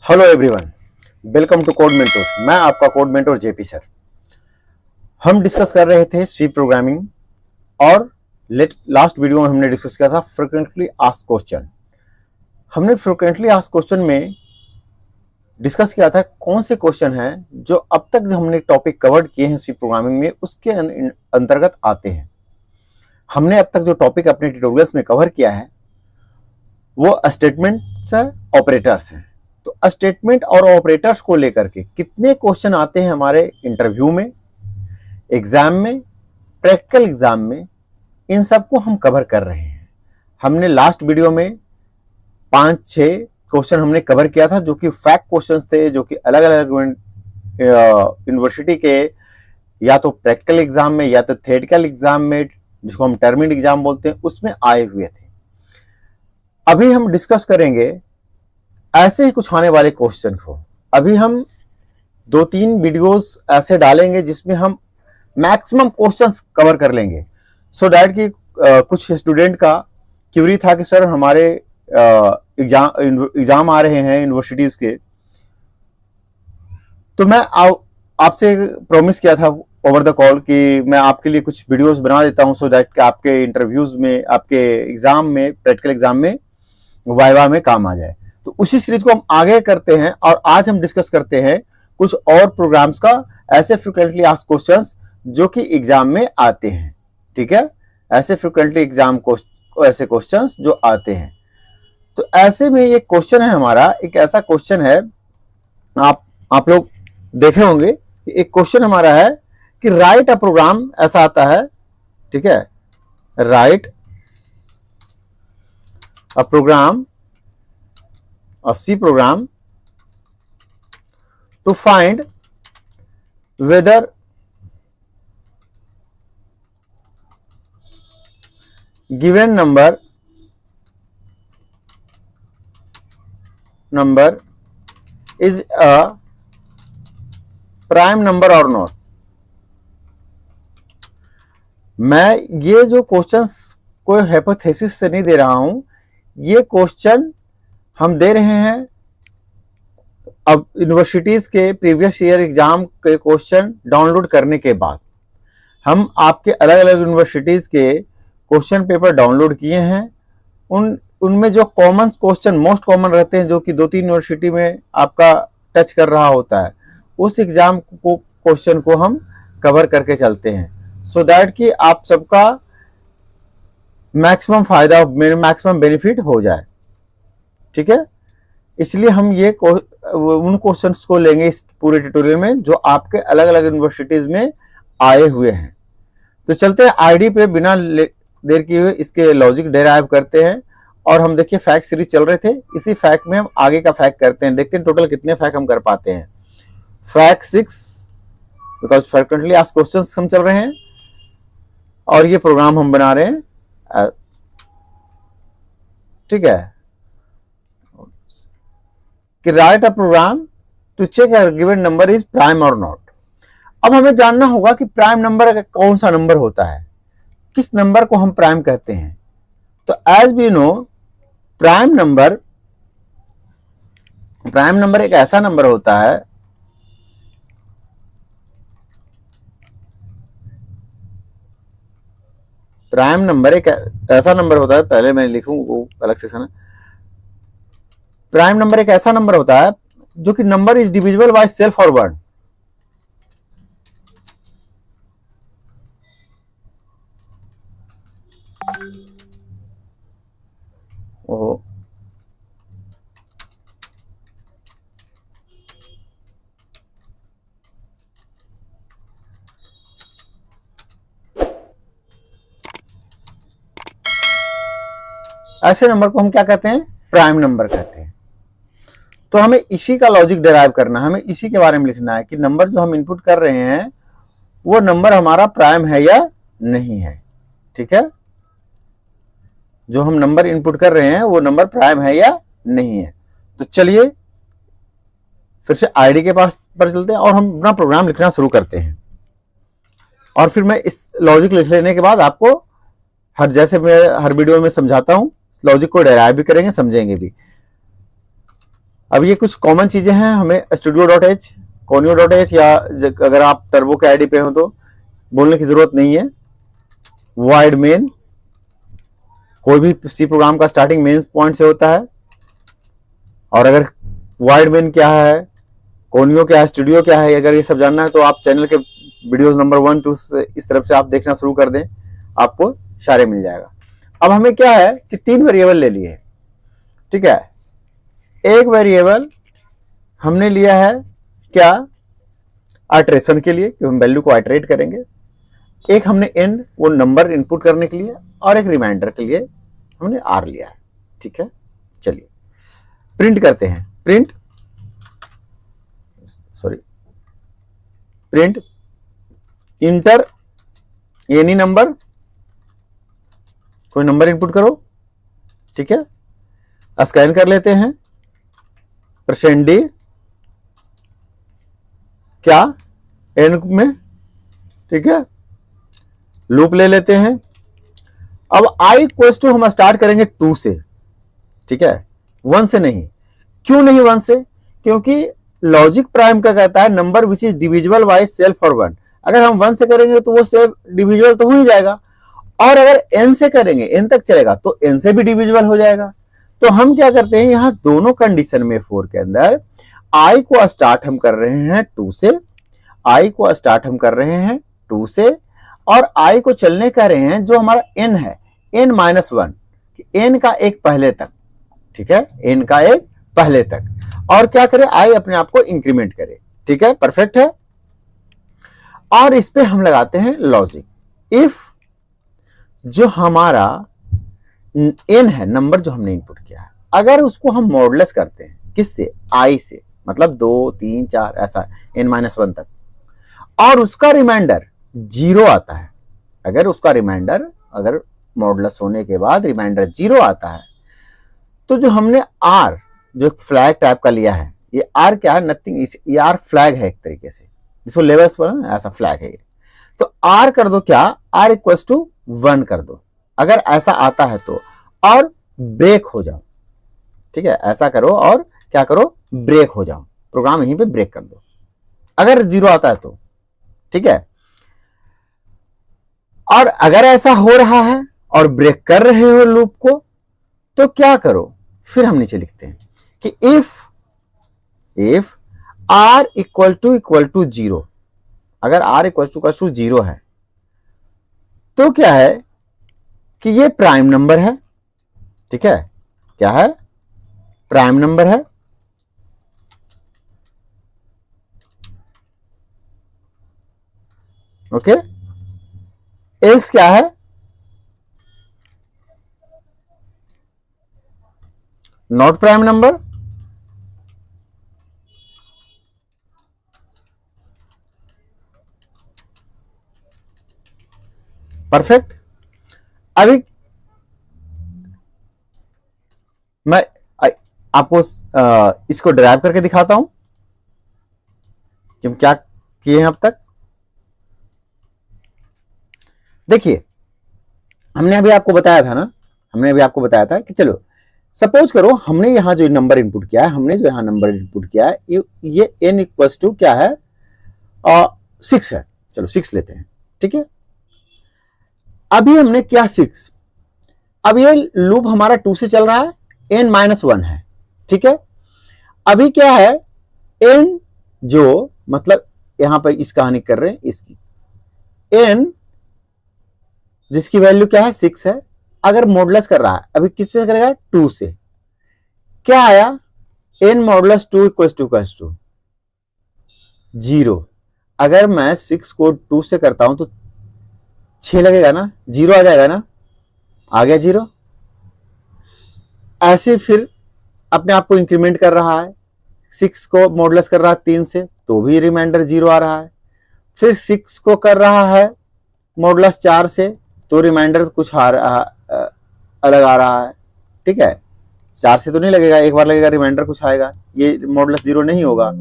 Hello everyone, welcome to code mentors. मैं आपका code mentor JP sir. हम discuss कर रहे थे सी प्रोग्रामिंग और लास्ट वीडियो में हमने डिस्कस किया था फ्रीक्वेंटली आस्क्ड क्वेश्चन। हमने फ्रीक्वेंटली आस्क्ड क्वेश्चन में डिस्कस किया था कौन से क्वेश्चन हैं जो अब तक जो हमने टॉपिक कवर्ड किए हैं सी प्रोग्रामिंग में उसके अंतर्गत आते हैं। हमने अब तक जो टॉपिक अपने ट्यूटोरियल्स में कवर किया है वो स्टेटमेंट्स है, ऑपरेटर्स हैं। तो स्टेटमेंट और ऑपरेटर्स को लेकर के कितने क्वेश्चन आते हैं हमारे इंटरव्यू में, एग्जाम में, प्रैक्टिकल एग्जाम में, इन सबको हम कवर कर रहे हैं। हमने लास्ट वीडियो में 5-6 क्वेश्चन हमने कवर किया था जो कि फैक्ट क्वेश्चंस थे, जो कि अलग अलग यूनिवर्सिटी के या तो प्रैक्टिकल एग्जाम में या तो थ्योरेटिकल एग्जाम में, जिसको हम टर्मिनल एग्जाम बोलते हैं, उसमें आए हुए थे। अभी हम डिस्कस करेंगे ऐसे ही कुछ आने वाले क्वेश्चन को। अभी हम 2-3 वीडियोस ऐसे डालेंगे जिसमें हम मैक्सिमम क्वेश्चंस कवर कर लेंगे। सो दैट कि कुछ स्टूडेंट का क्यूरी था कि सर हमारे एग्जाम आ रहे हैं यूनिवर्सिटीज के, तो मैं आपसे प्रॉमिस किया था ओवर द कॉल कि मैं आपके लिए कुछ वीडियोस बना देता हूं सो दैट कि आपके इंटरव्यूज में, आपके एग्जाम में, प्रैक्टिकल एग्जाम में, वाइवा में काम आ जाए। तो उसी सीरीज को हम आगे करते हैं और आज हम डिस्कस करते हैं कुछ और प्रोग्राम्स का, ऐसे फ्रीक्वेंटली आस्क्ड क्वेश्चंस जो कि एग्जाम में आते हैं। ठीक है, ऐसे फ्रीक्वेंटली एग्जाम ऐसे क्वेश्चंस जो आते हैं। तो ऐसे में एक क्वेश्चन है हमारा, एक ऐसा क्वेश्चन है, आप लोग देखे होंगे कि एक क्वेश्चन हमारा है कि राइट अ प्रोग्राम, ऐसा आता है। ठीक है, write a program, a C program to find whether given number is a prime number or not। मैं ये जो क्वेश्चंस कोई हाइपोथेसिस से नहीं दे रहा हूं, ये क्वेश्चन हम दे रहे हैं अब यूनिवर्सिटीज के प्रीवियस ईयर एग्जाम के क्वेश्चन डाउनलोड करने के बाद। हम आपके अलग अलग यूनिवर्सिटीज के क्वेश्चन पेपर डाउनलोड किए हैं। उनमें जो कॉमन क्वेश्चन, मोस्ट कॉमन रहते हैं, जो कि 2-3 यूनिवर्सिटी में आपका टच कर रहा होता है, उस एग्जाम को क्वेश्चन को हम कवर करके चलते हैं सो दैट कि आप सबका मैक्सिमम फायदा, मैक्सिमम बेनिफिट हो जाए। ठीक है, इसलिए हम ये उन क्वेश्चंस को लेंगे इस पूरे ट्यूटोरियल में जो आपके अलग अलग यूनिवर्सिटीज में आए हुए हैं। तो चलते हैं आईडी पे, बिना देर किए हुए इसके लॉजिक डेराइव करते हैं। और हम देखिए फैक्ट सीरीज चल रहे थे, इसी फैक्ट में हम आगे का फैक्ट करते हैं, देखते हैं टोटल कितने फैक्ट हम कर पाते हैं। Fact 6, because frequently asked questions हम चल रहे हैं और ये प्रोग्राम हम बना रहे हैं। ठीक है, कि write a program to check a given number is prime और नॉट। अब हमें जानना होगा कि प्राइम नंबर कौन सा नंबर होता है, किस नंबर को हम प्राइम कहते हैं। तो as we know, prime number एक ऐसा नंबर होता है, प्राइम नंबर एक ऐसा नंबर होता है, पहले मैं लिखूं वो अलग सेक्शन है। प्राइम नंबर एक ऐसा नंबर होता है जो कि number is divisible by self और वन। ओ ऐसे नंबर को हम क्या कहते हैं, प्राइम नंबर कहते हैं। तो हमें इसी का लॉजिक डिराइव करना है, हमें इसी के बारे में लिखना है कि नंबर जो हम इनपुट कर रहे हैं वो नंबर हमारा प्राइम है या नहीं है। ठीक है, जो हम नंबर इनपुट कर रहे हैं वो नंबर प्राइम है या नहीं है। तो चलिए फिर से आईडी के पास पर चलते हैं और हम अपना प्रोग्राम लिखना शुरू करते हैं। और फिर मैं इस लॉजिक लिख लेने के बाद आपको जैसे मैं हर वीडियो में समझाता हूं, लॉजिक को डेराइव भी करेंगे, समझेंगे भी। अब ये कुछ कॉमन चीजें हैं, हमें studio.h, conio.h या अगर आप टर्बो के आईडी पे हो तो बोलने की जरूरत नहीं है। वाइड मेन, कोई भी सी प्रोग्राम का स्टार्टिंग मेन पॉइंट से होता है। और अगर वाइड मेन क्या है, कोनियो क्या है, स्टूडियो क्या है, अगर ये सब जानना है तो आप चैनल के वीडियोस नंबर 1 2 इस तरफ से आप देखना शुरू कर दें, आपको सारे मिल जाएगा। अब हमें क्या है कि 3 वेरिएबल ले लिए, ठीक है। एक वेरिएबल हमने लिया है क्या, आइटरेशन के लिए, कि हम वैल्यू को आइटरेट करेंगे। एक हमने n वो नंबर इनपुट करने के लिए, और एक रिमाइंडर के लिए हमने r लिया है, ठीक है। चलिए प्रिंट करते हैं। प्रिंट इंटर एनी नंबर, कोई नंबर इनपुट करो, ठीक है। स्कैन कर लेते हैं, %d क्या n में, ठीक है। लूप ले लेते हैं। अब i इक्वल्स टू हम स्टार्ट करेंगे 2 से, ठीक है, 1 से नहीं। क्यों नहीं 1 से? क्योंकि लॉजिक प्राइम का कहता है number which is divisible by self और 1। अगर हम 1 से करेंगे तो वो सेल्फ डिविजिबल तो हो ही जाएगा, और अगर n से करेंगे, n तक चलेगा तो n से भी डिविजिबल हो जाएगा। तो हम क्या करते हैं, यहां दोनों कंडीशन में 4 के अंदर i को स्टार्ट हम कर रहे हैं 2 से, i को स्टार्ट हम कर रहे हैं 2 से, और i को चलने कह रहे हैं जो हमारा n है, n-1, n का एक पहले तक, ठीक है, n का एक पहले तक। और क्या करे, i अपने आप को इंक्रीमेंट करे, ठीक है, परफेक्ट है। और इस पे हम लगाते हैं लॉजिक। इफ जो हमारा n है, नंबर जो हमने इनपुट किया है, अगर उसको हम मॉडुलस करते हैं किससे, i से, मतलब 2 3 4 ऐसा n-1 तक, और उसका रिमाइंडर 0 आता है, अगर उसका रिमाइंडर, अगर मॉडुलस होने के बाद रिमाइंडर 0 आता है, तो जो हमने r जो फ्लैग टाइप का लिया है, ये r क्या है, नथिंग, ये r फ्लैग है एक तरीके से, जिसको लेवल्स पर ना ऐसा फ्लैग है ये। तो r कर दो क्या, r इक्वल्स टू 1 कर दो, अगर ऐसा आता है तो, और ब्रेक हो जाओ, ठीक है, ऐसा करो और क्या करो, ब्रेक हो जाओ, प्रोग्राम यहीं पे ब्रेक कर दो अगर 0 आता है तो, ठीक है। और अगर ऐसा हो रहा है और ब्रेक कर रहे हो लूप को, तो क्या करो, फिर हम नीचे लिखते हैं कि इफ r इक्वल टू 0, अगर r इक्वल टू 0 है तो क्या है कि ये प्राइम नंबर है, ठीक है, क्या है, प्राइम नंबर है। ओके, एल्स क्या है, नॉट प्राइम नंबर। परफेक्ट। अभी मैं आपको इसको ड्राइव करके दिखाता हूं कि हम क्या किए हैं अब तक। देखिए, हमने अभी आपको बताया था कि चलो सपोज करो हमने यहां जो नंबर इनपुट किया है, ये n इक्वल्स टू क्या है, 6 है, चलो 6 लेते हैं, ठीक है। अभी हमने क्या 6, अब ये लूप हमारा 2 से चल रहा है, n-1 है, ठीक है। अभी क्या है, n जो मतलब यहां पर इस कहानी कर रहे हैं, इसकी n जिसकी वैल्यू क्या है 6 है, अगर मॉडुलस कर रहा है, अभी किससे करेगा, 2 से, क्या आया, n मॉडुलस 2 इक्वल्स टू 0। अगर मैं 6 को 2 से करता हूं तो 6 लगेगा ना, 0 आ जाएगा ना, आ गया 0। ऐसे फिर अपने आप को इंक्रीमेंट कर रहा है, 6 को मॉडुलस कर रहा है 3 से, तो भी रिमाइंडर 0 आ रहा है। फिर 6 को कर रहा है मॉडुलस 4 से, तो रिमाइंडर कुछ अलग आ रहा है, ठीक है। 4 से तो नहीं लगेगा, एक बार लगेगा रिमाइंडर कुछ आएगा, ये मॉडुलस 0 नहीं होगा।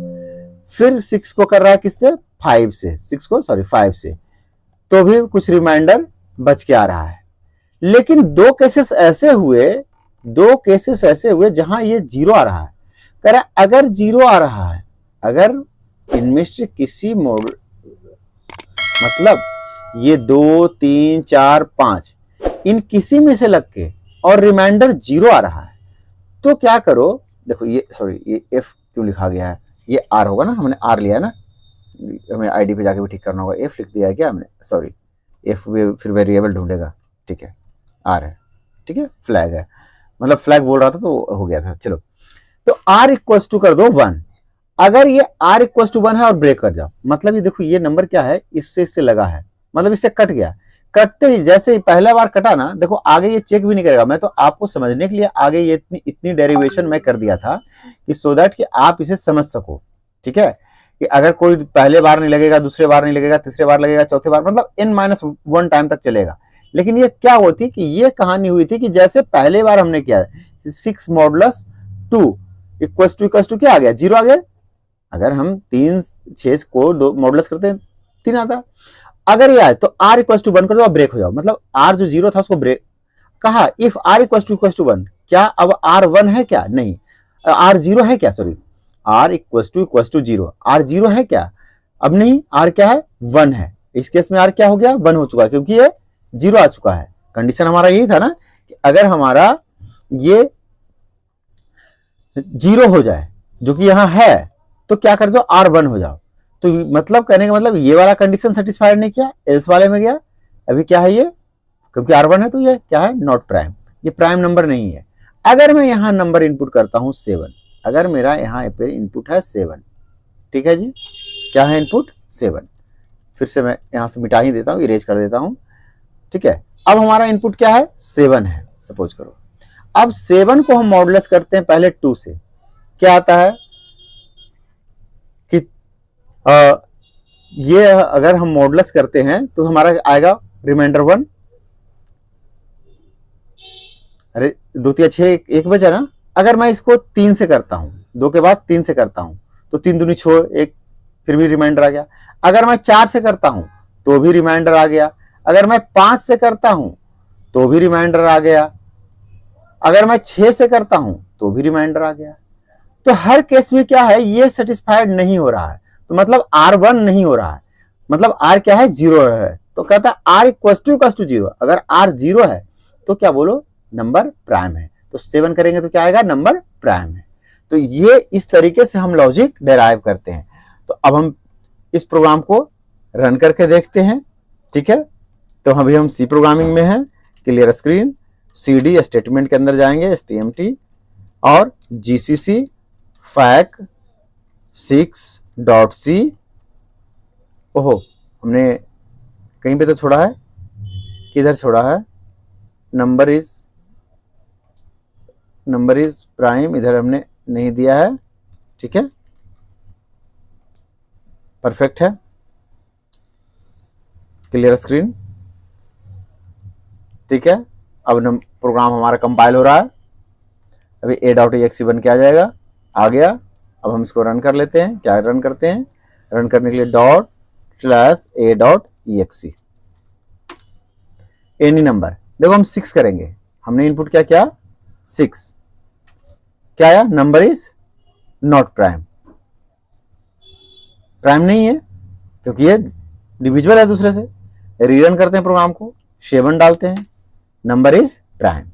फिर 6 को कर रहा है किससे, 5 से, तो भी कुछ रिमाइंडर बच के आ रहा है। लेकिन दो केसेस ऐसे हुए जहां ये 0 आ रहा है। कह रहा है अगर 0 आ रहा है, अगर इनमें से किसी मोड मतलब ये 2 3 4 5 इन किसी में से लग के और रिमाइंडर 0 आ रहा है तो क्या करो, देखो ये सॉरी ये एफ क्यों लिखा गया है, ये आर होगा ना, हमने आर लिया है ना, हमें आईडी पे जाके भी ठीक करना होगा, एफ लिख दिया है क्या हमने, सॉरी एफ फिर वेरिएबल ढूंढेगा, ठीक है आर है, ठीक है फ्लैग है, मतलब फ्लैग बोल रहा था तो हो गया था। चलो तो आर इक्वल टू कर दो 1, अगर ये आर इक्वल टू 1 है और ब्रेक कर जाओ, मतलब ये देखो ये नंबर क्या है, इससे लगा है, मतलब इससे कट गया, कटते ही जैसे ही पहला बार कटा ना, देखो आगे ये चेक भी नहीं करेगा, मैं तो आपको समझने के लिए आगे ये इतनी डेरिवेशन मैं कर दिया था कि सो दैट कि आप इसे समझ सको, ठीक है, कि अगर कोई पहले बार नहीं लगेगा, दूसरे बार नहीं लगेगा, तीसरे बार लगेगा, चौथे बार, मतलब n-1 टाइम तक चलेगा। लेकिन ये क्या होती कि ये कहानी हुई थी कि जैसे पहले बार हमने किया 6 मॉडुलस 2 इक्वल्स टू क्या आ गया, 0 आ गया, अगर हम 3 6 को 2 मॉडुलस करते हैं 3 आता, अगर ये आए तो r इक्वल टू 1 कर दो और ब्रेक हो जाओ, मतलब r जो 0 था उसको ब्रेक कहा, इफ r इक्वल टू 1, क्या अब r 1 है क्या, नहीं, r 0 है क्या, sorry r equal to 0, r 0 है क्या, अब नहीं, r क्या है 1 है, इस केस में r क्या हो गया 1 हो चुका है क्योंकि ये 0 आ चुका है। कंडीशन हमारा यही था ना कि अगर हमारा ये 0 हो जाए जो कि यहां है तो क्या कर दो r 1 हो जाओ, तो मतलब कहने का मतलब ये वाला कंडीशन सेटिस्फाइड नहीं किया, एल्स वाले में गया, अभी क्या है ये, क्योंकि r1 है तो ये क्या है नॉट प्राइम, ये प्राइम नंबर नहीं है। अगर मैं यहां नंबर इनपुट करता हूं 7, अगर मेरा यहां पे इनपुट है 7, ठीक है जी, क्या है इनपुट 7, फिर से मैं यहां से मिटा ही देता हूं, इरेज कर देता हूं, ठीक है, अब हमारा इनपुट क्या है 7 है सपोज करो, अब 7 को हम मॉडुलस करते हैं पहले 2 से, क्या आता है कि ये अगर हम मॉडुलस करते हैं तो हमारा आएगा रिमाइंडर 1, अरे 2 3 6 एक बचा ना, अगर मैं इसको 3 से करता हूं, 2 के बाद 3 से करता हूं तो 3 दूनी 6 1, फिर भी रिमाइंडर आ गया, अगर मैं 4 से करता हूं तो भी रिमाइंडर आ गया, अगर मैं 5 से करता हूं तो भी रिमाइंडर आ गया, अगर मैं 6 से करता हूं तो भी रिमाइंडर आ गया। तो हर केस में क्या है, ये सेटिस्फाइड नहीं हो रहा है, तो मतलब r1 नहीं हो रहा है, मतलब r क्या है 0 है, तो कहता है r इक्वल टू 0, अगर r 0 है तो क्या बोलो नंबर प्राइम है, तो 7 करेंगे तो क्या आएगा नंबर प्राइम है। तो ये इस तरीके से हम लॉजिक डेराइव करते हैं। तो अब हम इस प्रोग्राम को रन करके देखते हैं, ठीक है, तो अभी हम सी प्रोग्रामिंग में हैं, क्लियर स्क्रीन, cd स्टेटमेंट के अंदर जाएंगे, stmt और gcc fac 6.c, ओहो हमने कहीं पे तो छोड़ा है, किधर छोड़ा है, नंबर इज प्राइम, इधर हमने नहीं दिया है, ठीक है परफेक्ट है, क्लियर स्क्रीन, ठीक है। अब प्रोग्राम हमारा कंपाइल हो रहा है, अभी a.exe बन के आ जाएगा, आ गया। अब हम इसको रन कर लेते हैं, क्या रन करते हैं, रन करने के लिए ./a.exe एनी नंबर, देखो हम 6 करेंगे, हमने इनपुट क्या किया 6, क्या आया number is not prime, prime नहीं है क्योंकि ये डिविजिबल है दूसरे से, रीरन करते हैं प्रोग्राम को, 7 डालते हैं, नंबर इज प्राइम।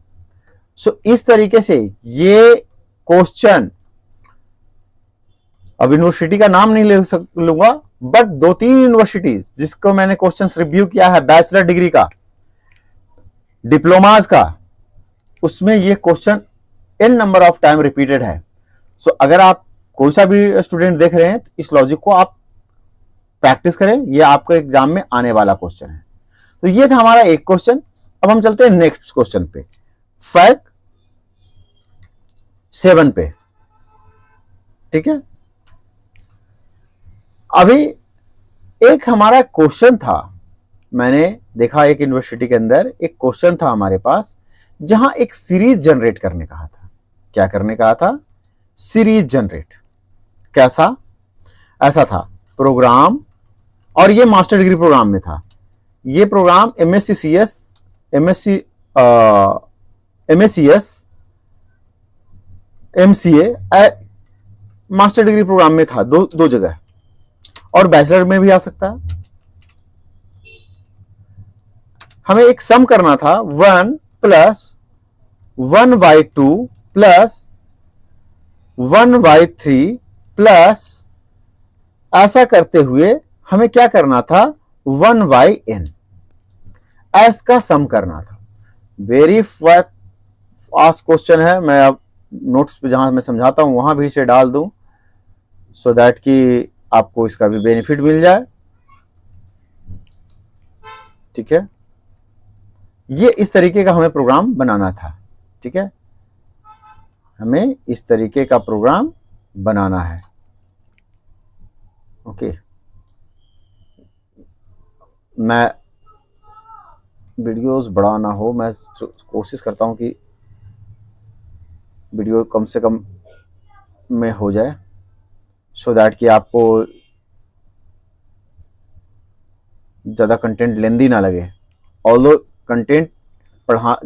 सो इस तरीके से ये क्वेश्चन, अब यूनिवर्सिटी का नाम नहीं ले लूंगा, बट 2-3 यूनिवर्सिटीज जिसको मैंने क्वेश्चन रिव्यू किया है बैचलर डिग्री का, डिप्लोमाज का, उसमें ये question n number of time repeated है। सो अगर आप कोई सा भी स्टूडेंट देख रहे हैं तो इस लॉजिक को आप प्रैक्टिस करें, ये आपको एग्जाम में आने वाला क्वेश्चन है। तो ये था हमारा एक क्वेश्चन। अब हम चलते हैं नेक्स्ट क्वेश्चन पे, फैक्ट 7 पे, ठीक है। अभी एक हमारा क्वेश्चन था, मैंने देखा एक यूनिवर्सिटी के अंदर एक क्वेश्चन था हमारे पास, जहां एक सीरीज जनरेट करने कहा था। क्या करने कहा था, सीरीज जनरेट। कैसा, ऐसा था प्रोग्राम, और ये मास्टर डिग्री प्रोग्राम में था। ये program MSc MCA master degree program में था, दो जगह, और बैचलर में भी आ सकता है। हमें एक सम करना था 1 प्लस 1/2 प्लस 1/3 प्लस, ऐसा करते हुए हमें क्या करना था 1/n, एस का सम करना था। वेरी फास्ट क्वेश्चन है, मैं अब नोट्स पे जहां मैं समझाता हूं वहां भी इसे डाल दूं सो दैट कि आपको इसका भी बेनिफिट मिल जाए। ठीक है, ये इस तरीके का हमें प्रोग्राम बनाना था। ठीक है, हमें इस तरीके का प्रोग्राम बनाना है। ओके, मैं वीडियोस बड़ा ना हो, मैं कोशिश करता हूं कि वीडियो कम से कम में हो जाए सो दैट कि आपको ज़्यादा कंटेंट लेंदी ना लगे। ऑल्दो कंटेंट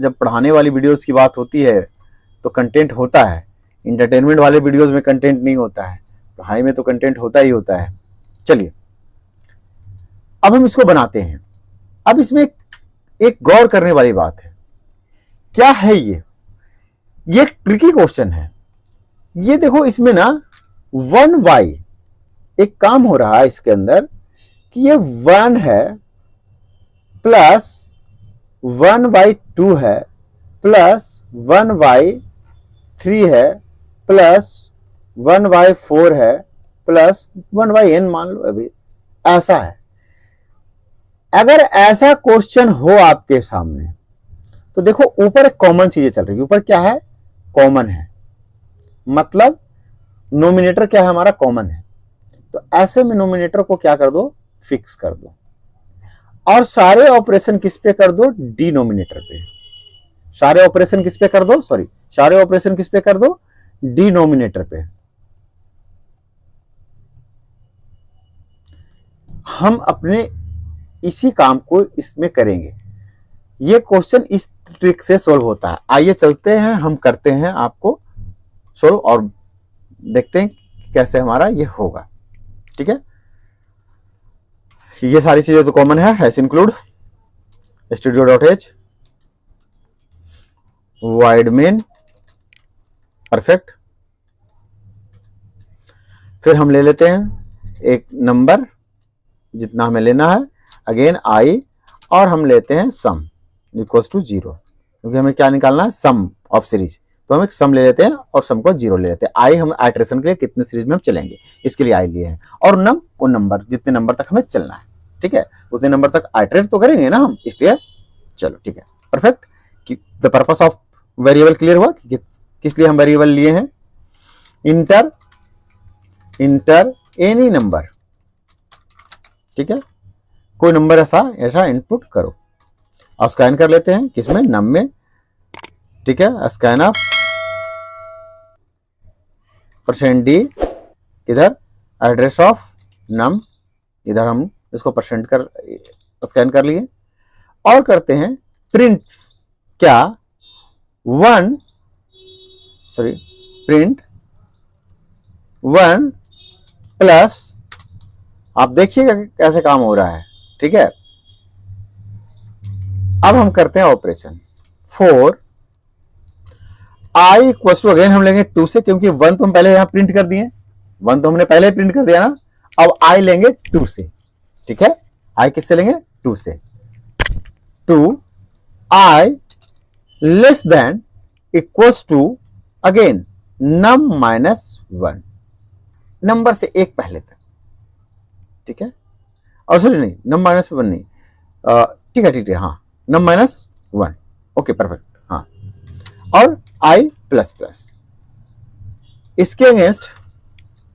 जब पढ़ाने वाली वीडियोस की बात होती है तो कंटेंट होता है, इंटरटेनमेंट वाले वीडियोस में कंटेंट नहीं होता है, पढ़ाई में तो कंटेंट होता ही होता है। चलिए अब हम इसको बनाते हैं। अब इसमें एक गौर करने वाली बात है, क्या है ये एक ट्रिकी क्वेश्चन है। ये देखो, इसमें ना 1y एक काम हो रहा है इसके अंदर कि ये 1 है प्लस 1/2 है प्लस 1/3 है प्लस 1/4 है प्लस 1/n, मान लो अभी ऐसा है। अगर ऐसा क्वेश्चन हो आपके सामने तो देखो ऊपर कॉमन चीजें चल रही है। ऊपर क्या है, कॉमन है, मतलब नोमिनेटर क्या है हमारा, कॉमन है। तो ऐसे में नोमिनेटर को क्या कर दो, फिक्स कर दो, और सारे ऑपरेशन किस पे कर दो, डिनोमिनेटर पे। सारे ऑपरेशन किस पे कर दो, सारे ऑपरेशन किस पे कर दो, डिनोमिनेटर पे। हम अपने इसी काम को इसमें करेंगे। ये क्वेश्चन इस ट्रिक से सोल्व होता है। आइए चलते हैं, हम करते हैं आपको सोल्व और देखते हैं कि कैसे हमारा ये होगा। ठीक है, ये सारी चीजें तो कॉमन है, hash include studio.h wide main perfect. फिर हम ले लेते हैं एक नंबर जितना हमें लेना है, अगेन आई, और हम लेते हैं सम इक्वल्स टू 0, क्योंकि हमें क्या निकालना है, सम ऑफ सीरीज। तो हम एक सम ले लेते हैं और सम को 0 ले लेते हैं। आई हम आइटरेशन के लिए कितने सीरीज में हम चलेंगे इसके लिए आई लिए हैं, और नम वो नंबर जितने नंबर तक हमें चलना है। ठीक है, उतने नंबर तक आइटरेट तो करेंगे ना हम, इसलिए चलो ठीक है perfect. The purpose of variable clear हुआ कि किस लिए हम वेरिएबल लिए हैं। इंटर एनी नंबर, ठीक है, कोई नंबर ऐसा इनपुट करो और स्कैन कर लेते हैं किसमें, नम में। ठीक है, स्कैन ऑफ %d इधर, एड्रेस ऑफ नम इधर, हम इसको परसेंट कर स्कैन कर लिए, और करते हैं प्रिंट क्या प्रिंट 1 प्लस, आप देखिएगा कैसे काम हो रहा है। ठीक है, अब हम करते हैं operation 4 i equal to, again हम लेंगे 2 से, क्योंकि 1 तो हम पहले यहां प्रिंट कर दिए, 1 तो हमने पहले प्रिंट कर दिया ना। अब आई लेंगे 2 से। ठीक है, आई किससे लेंगे, 2 से। 2 i less than equals to, again num -1, number से एक पहले तक। ठीक है, और सॉरी नहीं, नम -1 नहीं, ठीक है, हाँ, नम -1, ओके परफेक्ट, हाँ, और आई प्लस प्लस। इसके अगेंस्ट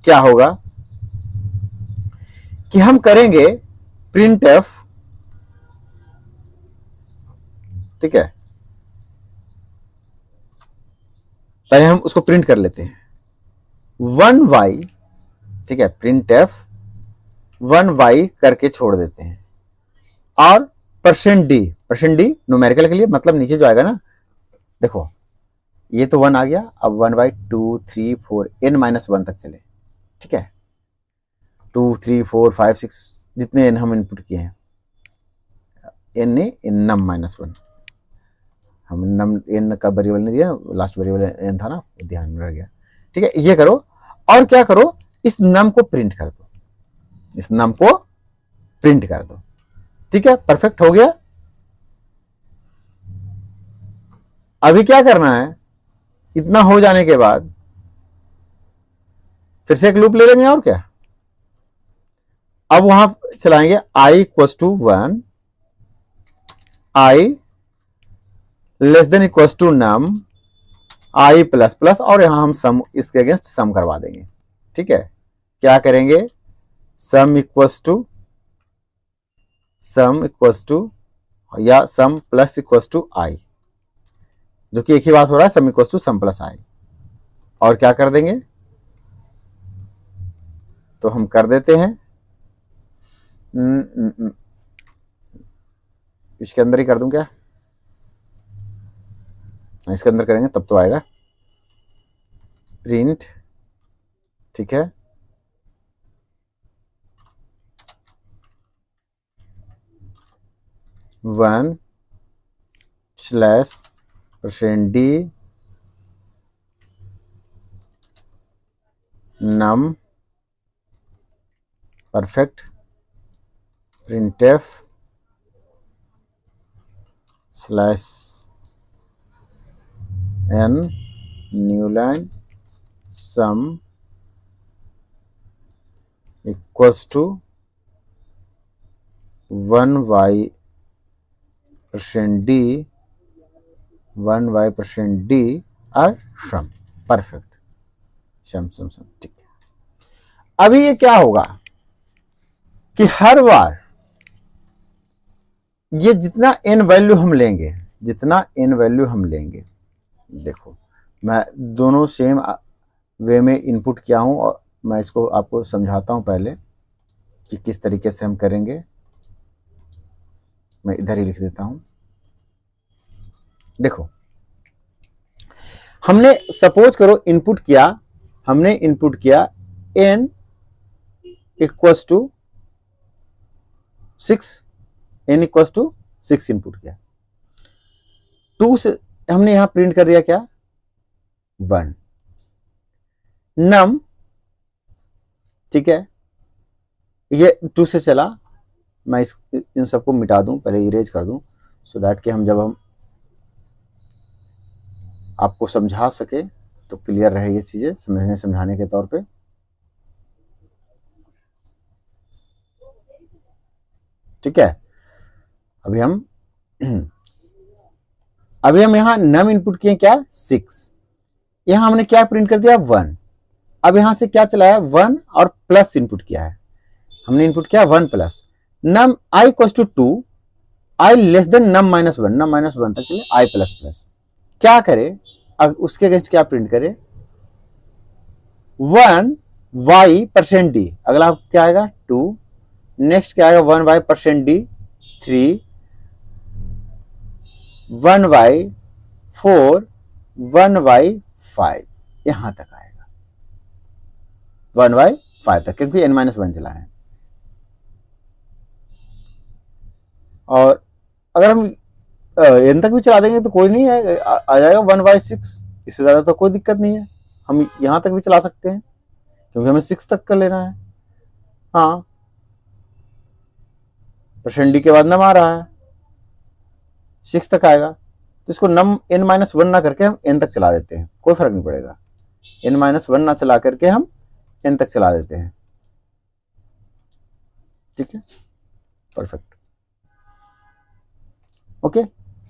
क्या होगा कि हम करेंगे प्रिंट एफ। ठीक है, पहले हम उसको प्रिंट कर लेते हैं 1y। ठीक है, प्रिंट एफ 1y करके छोड़ देते हैं, और %d न्यूमेरिकल के लिए, मतलब नीचे जो आएगा ना, देखो ये तो 1 आ गया, अब 1/2 3 4 n -1 तक चले। ठीक है, 2 3 4 5 6 जितने n हम इनपुट किए हैं, n ने num -1, हम नम n का वेरिएबल नहीं दिया, लास्ट वेरिएबल n था ना, ध्यान में रह गया। ठीक है, ये करो और क्या करो, इस नम को प्रिंट कर दो, इस नम को प्रिंट कर दो। ठीक है, परफेक्ट हो गया। अभी क्या करना है, इतना हो जाने के बाद फिर से एक लूप ले लेंगे, और क्या, अब वहां चलाएंगे i equals to 1, i less than equals to num, i plus plus, और यहां हम सम, इसके अगेंस्ट सम करवा देंगे। ठीक है, क्या करेंगे, सम इक्वल्स टू या sum plus equals to i, जो कि एक ही बात हो रहा है, sum equals to sum plus i, और क्या कर देंगे, तो हम कर देते हैं इसके अंदर ही कर दूं क्या, इसके अंदर करेंगे तब तो आएगा, प्रिंट। ठीक है, one %d num perfect printf /n new line sum equals to 1y%d और सम, परफेक्ट, सम। ठीक है, अभी ये क्या होगा कि हर बार ये जितना n वैल्यू हम लेंगे, देखो मैं दोनों सेम वे में इनपुट किया हूं, और मैं इसको आपको समझाता हूं पहले कि किस तरीके से हम करेंगे। मैं इधर ही लिख देता हूं। देखो, हमने सपोज करो इनपुट किया, n equals to 6, n equals to 6 input किया, 2 से हमने यहां प्रिंट कर दिया क्या, 1 नम। ठीक है, ये 2 से चला, मैं इन सबको मिटा दूं, पहले इरेज कर दूं, सो दैट कि हम जब हम आपको समझा सके तो क्लियर रहे ये चीजें, समझाने के तौर पे। ठीक है, अभी हम यहां नम इनपुट किए क्या, 6, यहां हमने क्या प्रिंट कर दिया, 1। अब यहां से क्या चलाया, 1 और प्लस इनपुट किया है, हमने इनपुट किया 1 plus num i equals to 2, i less than num -1 तक चले, i प्लस प्लस क्या करे, अब उसके अगेंस्ट क्या प्रिंट करे, 1y%d, अगला क्या आएगा 2, नेक्स्ट क्या आएगा 1y%d 3, 1y4, 1y5, यहां तक आएगा, 1y5 तक, क्योंकि n-1 चला है। और अगर हम n तक भी चला देंगे तो कोई नहीं है, आ जाएगा 1/6, इससे ज्यादा तो कोई दिक्कत नहीं है, हम यहां तक भी चला सकते हैं, क्योंकि हमें 6 तक कर लेना है। हाँ, % d के बाद नम आ रहा है, 6 तक आएगा, तो इसको नम n-1 ना करके हम n तक चला देते हैं, कोई फर्क नहीं पड़ेगा, n-1 ना चला करके हम n तक चला देते हैं। ठीक है, परफेक्ट, ओके।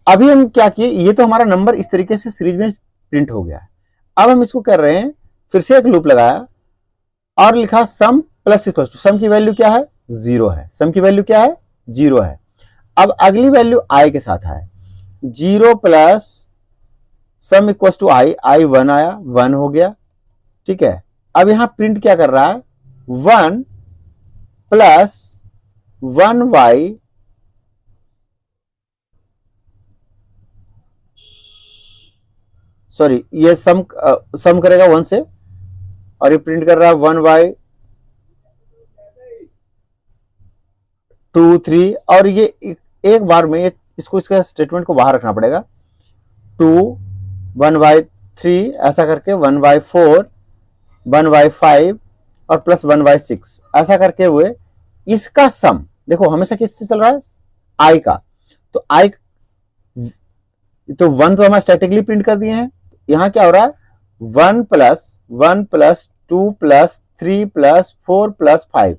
अभी हम क्या किए, ये तो हमारा नंबर इस तरीके से सीरीज में प्रिंट हो गया है। अब हम इसको कर रहे हैं, फिर से एक लूप लगाया और लिखा सम प्लस इक्वल टू, सम की वैल्यू क्या है, 0 है, सम की वैल्यू क्या है, 0 है। अब अगली वैल्यू i के साथ है, 0 plus sum equal to i, i 1 आया, 1 हो गया। ठीक है, अब यहां प्रिंट क्या कर रहा है, 1 प्लस 1y सॉरी, ये सम करेगा 1 से, और ये प्रिंट कर रहा है 1y 2 3 और ये एक बार में इसको इसका स्टेटमेंट को बाहर रखना पड़ेगा। 2 1/3 ऐसा करके 1/4 1/5 और प्लस 1/6 ऐसा करके हुए इसका सम देखो हमेशा किससे चल रहा है, आई का। तो आई तो 1 तो हमें स्टैटिकली प्रिंट कर दिए हैं, यहां क्या हो रहा है 1 + 2 + 3 + 4 + 5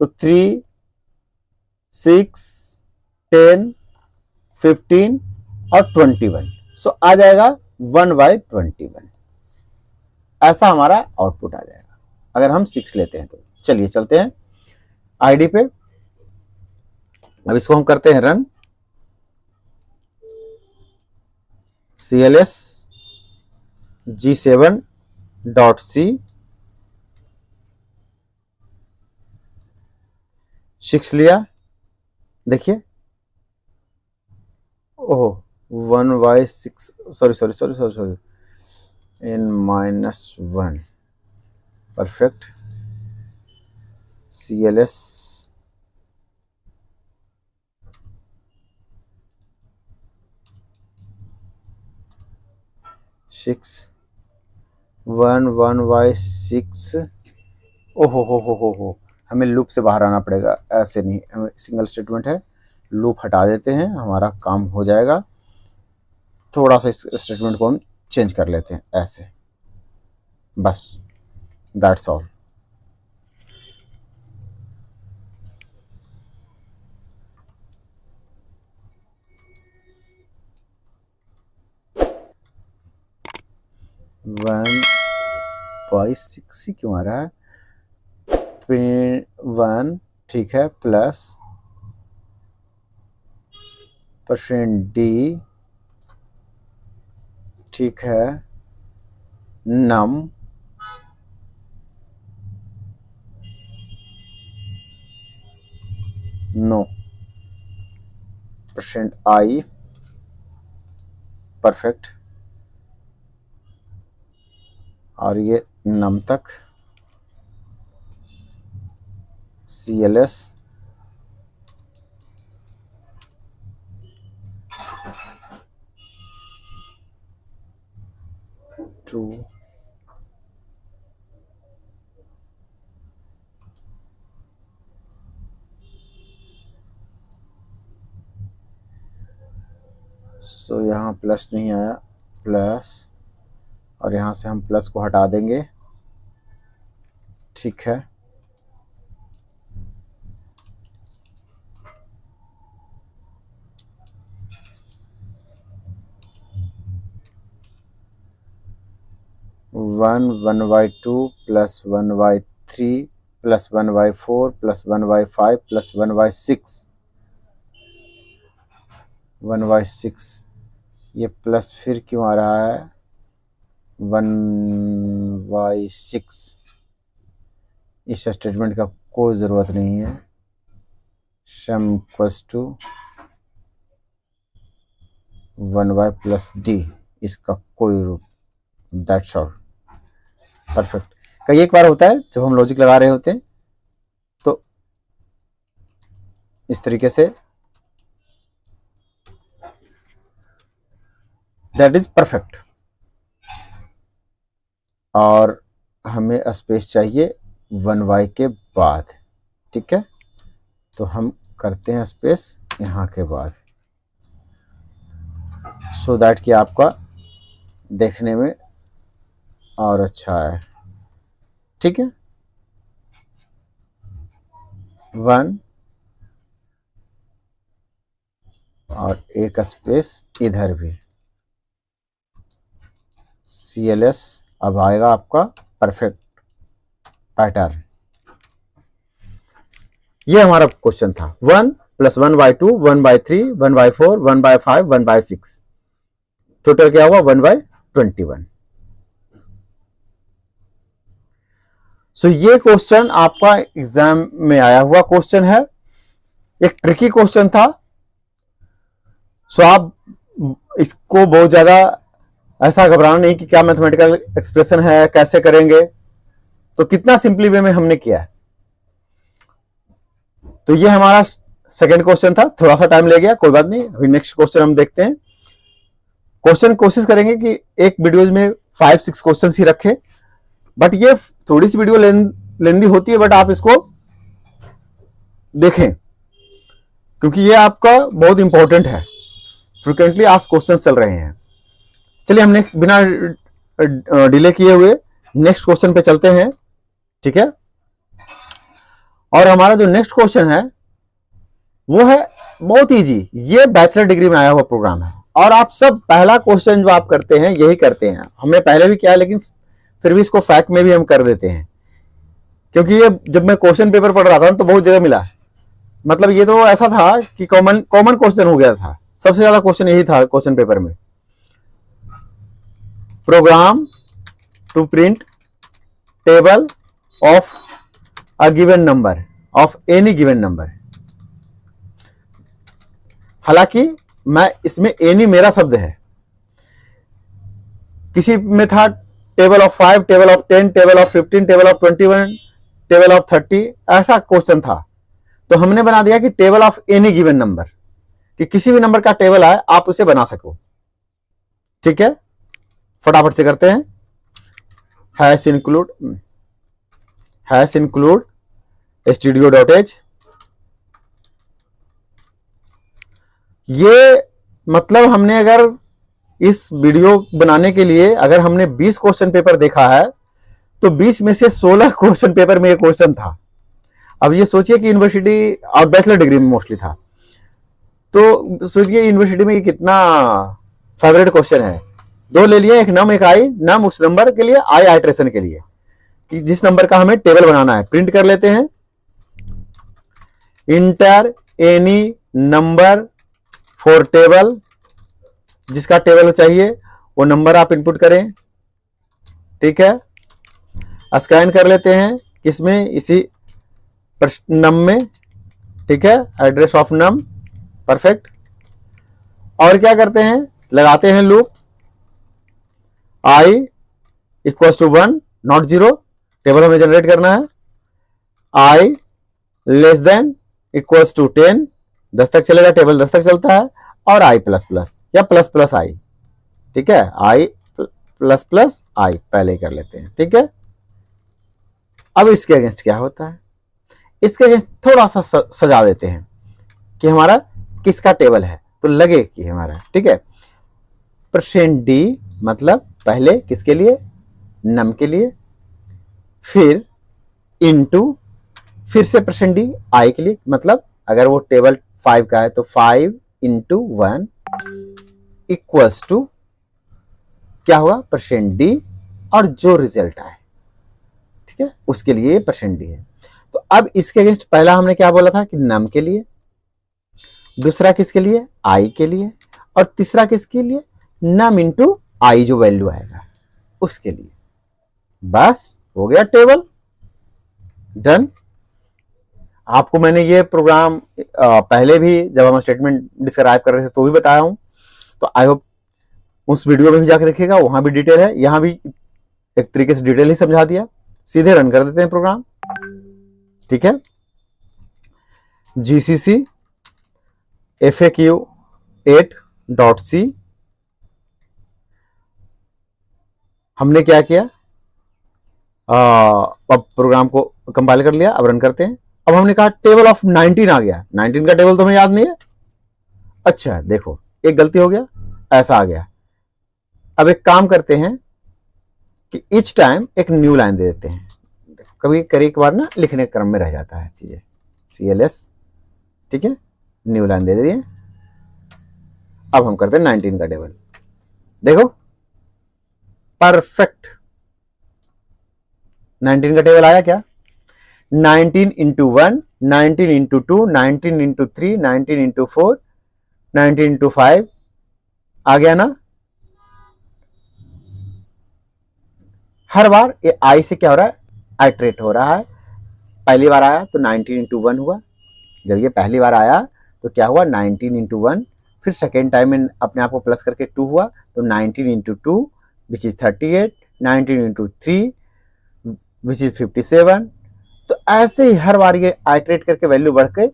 तो 3 6 10 15 और 21 सो आ जाएगा 1/21 ऐसा हमारा आउटपुट आ जाएगा अगर हम 6 लेते हैं तो। चलिए चलते हैं आईडी पे, अब इसको हम करते हैं रन। cls g7.c 6 लिया, देखिए ओहो 1/6 sorry n-1 perfect. cls six 1/6 ओहो हो हमें लूप से बाहर आना पड़ेगा, ऐसे नहीं, हमें सिंगल स्टेटमेंट है, लूप हटा देते हैं हमारा काम हो जाएगा। थोड़ा सा इस स्टेटमेंट को हम चेंज कर लेते हैं ऐसे, बस that's all. One by six ही क्यों आ रहा है, 1 ठीक है प्लस %d ठीक है num नो %i परफेक्ट और ये num तक cls टू सो यहाँ प्लस नहीं आया, प्लस और यहाँ से हम प्लस को हटा देंगे, ठीक है। वन 1/2 + 1/3 + 1/4 + 1/5 + 1/6 1/6 ये प्लस फिर क्यों आ रहा है 1/6, इस स्टेटमेंट का कोई ज़रूरत नहीं है। sum = 1y + d इसका कोई रूप, दैट्स ऑल परफेक्ट। कई एक बार होता है जब हम लॉजिक लगा रहे होते हैं तो इस तरीके से, दैट इज परफेक्ट। और हमें स्पेस चाहिए 1y के बाद, ठीक है, तो हम करते हैं स्पेस यहाँ के बाद, सो दैट कि आपका देखने में और अच्छा है, ठीक है। 1 और एक स्पेस इधर भी, cls अब आएगा आपका परफेक्ट पैटर्न। ये हमारा क्वेश्चन था 1 + 1/2 1/3 1/4 1/5 1/6 टोटल क्या हुआ 1/21। सो ये क्वेश्चन आपका एग्जाम में आया हुआ क्वेश्चन है, एक ट्रिकी क्वेश्चन था। सो आप इसको बहुत ज्यादा ऐसा घबराना नहीं कि क्या मैथमेटिकल एक्सप्रेशन है कैसे करेंगे, तो कितना सिंपली वे में हमने किया है। तो ये हमारा सेकेंड क्वेश्चन था, थोड़ा सा टाइम ले गया, कोई बात नहीं। अभी नेक्स्ट क्वेश्चन हम देखते हैं। क्वेश्चन कोशिश करेंगे कि एक वीडियोज में 5-6 क्वेश्चन ही रखें, बट ये थोड़ी सी वीडियो लेंदी होती है, बट आप इसको देखें क्योंकि ये आपका बहुत इंपॉर्टेंट है। फ्रिक्वेंटली आस्क्ड क्वेश्चन चल रहे हैं। चलिए हमने बिना डिले किए हुए नेक्स्ट क्वेश्चन पे चलते हैं, ठीक है। और हमारा जो नेक्स्ट क्वेश्चन है वो है बहुत इजी। ये बैचलर डिग्री में आया हुआ प्रोग्राम है और आप सब पहला क्वेश्चन जो आप करते हैं यही करते हैं। हमने पहले भी किया है, लेकिन फिर भी इसको फैक्ट में भी हम कर देते हैं, क्योंकि ये जब मैं क्वेश्चन पेपर पढ़ रहा था तो बहुत जगह मिला। मतलब ये तो ऐसा था कि कॉमन क्वेश्चन हो गया था, सबसे ज्यादा क्वेश्चन यही था क्वेश्चन पेपर में। Program to print table of a given number of any given number. हालांकि मैं इसमें एनी मेरा शब्द है, किसी में था table of 5, table of 10, table of 15, table of 21, table of 30, ऐसा क्वेश्चन था। तो हमने बना दिया कि table of any given number, कि किसी भी नंबर का टेबल आए आप उसे बना सको। ठीक है, फटाफट से करते हैं। Hash include studio.h। ये मतलब हमने अगर इस वीडियो बनाने के लिए अगर हमने 20 क्वेश्चन पेपर देखा है तो 20 में से 16 क्वेश्चन पेपर में ये क्वेश्चन था। अब ये सोचिए कि यूनिवर्सिटी और बैचलर डिग्री में मोस्टली था, तो सोचिए यूनिवर्सिटी में ये कितना फेवरेट क्वेश्चन है। 2 ले लिए, एक नम एक आई। नम उस नंबर के लिए, आई आइट्रेशन के लिए, कि जिस नंबर का हमें टेबल बनाना है। प्रिंट कर लेते हैं, inter any number for table, जिसका टेबल चाहिए वो नंबर आप इनपुट करें। ठीक है, स्कैन कर लेते हैं किसमें, इसी नम में। ठीक है, एड्रेस ऑफ नम, परफेक्ट। और क्या करते हैं, लगाते हैं loop, i equals to 1 not 0, table हमें जनरेट करना है। I less than equals to 10, 10 तक चलेगा, टेबल 10 तक चलता है। और आई प्लस प्लस या प्लस प्लस आई। ठीक है, आई प्लस प्लस आई पहले ही कर लेते हैं। ठीक है, अब इसके अगेंस्ट क्या होता है, इसके अगेंस्ट थोड़ा सा सजा देते हैं कि हमारा किसका टेबल है, तो लगे कि हमारा। ठीक है, %d मतलब पहले किसके लिए, नम के लिए, फिर इनटू फिर से %d आई के लिए, मतलब अगर वो टेबल 5 का है तो 5 इंटू 1 इक्वल्स टू क्या हुआ, %d और जो रिजल्ट आए। ठीक है, उसके लिए %d है। तो अब इसके अगेंस्ट पहला हमने क्या बोला था कि नम के लिए, दूसरा किसके लिए, आई के लिए, और तीसरा किसके लिए, नम इंटू आई जो वैल्यू आएगा उसके लिए। बस हो गया टेबल, डन। आपको मैंने ये प्रोग्राम पहले भी जब हम स्टेटमेंट डिस्क्राइब कर रहे थे तो भी बताया हूं, तो आई होप उस वीडियो में भी जाकर देखिएगा, वहां भी डिटेल है, यहां भी एक तरीके से डिटेल ही समझा दिया। सीधे रन कर देते हैं प्रोग्राम। ठीक है, GCC FAQ8.c। हमने क्या किया, अब प्रोग्राम को कंपाइल कर लिया, अब रन करते हैं। अब हमने कहा टेबल ऑफ 19 आ गया, 19 का टेबल तो हमें याद नहीं है। अच्छा देखो, एक गलती हो गया, ऐसा आ गया। अब एक काम करते हैं कि ईच टाइम एक न्यू लाइन दे देते हैं। कभी एक बार ना लिखने के क्रम में रह जाता है चीजें, CLS। ठीक है, न्यू लाइन दे दिए। अब हम करते हैं 19 का टेबल, देखो परफेक्ट 19 का टेबल आया क्या, 19 into 1, 19 into 2, 19 into 3, 19 into 4, 19 into 5 आ गया ना। हर बार ये आई से क्या हो रहा है, आइट्रेट हो रहा है। पहली बार आया तो 19 इंटू 1 हुआ, जब ये पहली बार आया तो क्या हुआ, 19 इंटू 1, फिर सेकेंड टाइम में अपने आप को प्लस करके 2 हुआ, तो 19 into 2 which is 38, 19 into 3 which is 57। तो ऐसे ही हर बार ये आइट्रेट करके वैल्यू बढ़ के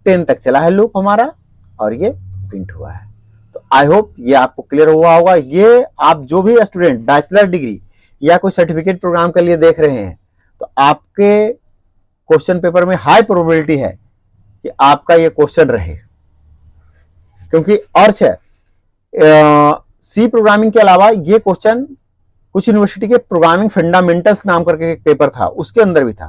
10 तक चला है लूप हमारा और ये प्रिंट हुआ है। तो आई होप ये आपको क्लियर हुआ होगा। ये आप जो भी स्टूडेंट बैचलर डिग्री या कोई सर्टिफिकेट प्रोग्राम के लिए देख रहे हैं तो आपके क्वेश्चन पेपर में हाई प्रोबेबिलिटी है कि आपका ये क्वेश्चन रहे, क्योंकि अर्थ है सी प्रोग्रामिंग के अलावा ये क्वेश्चन कुछ यूनिवर्सिटी के प्रोग्रामिंग फंडामेंटल्स नाम करके एक पेपर था, उसके अंदर भी था।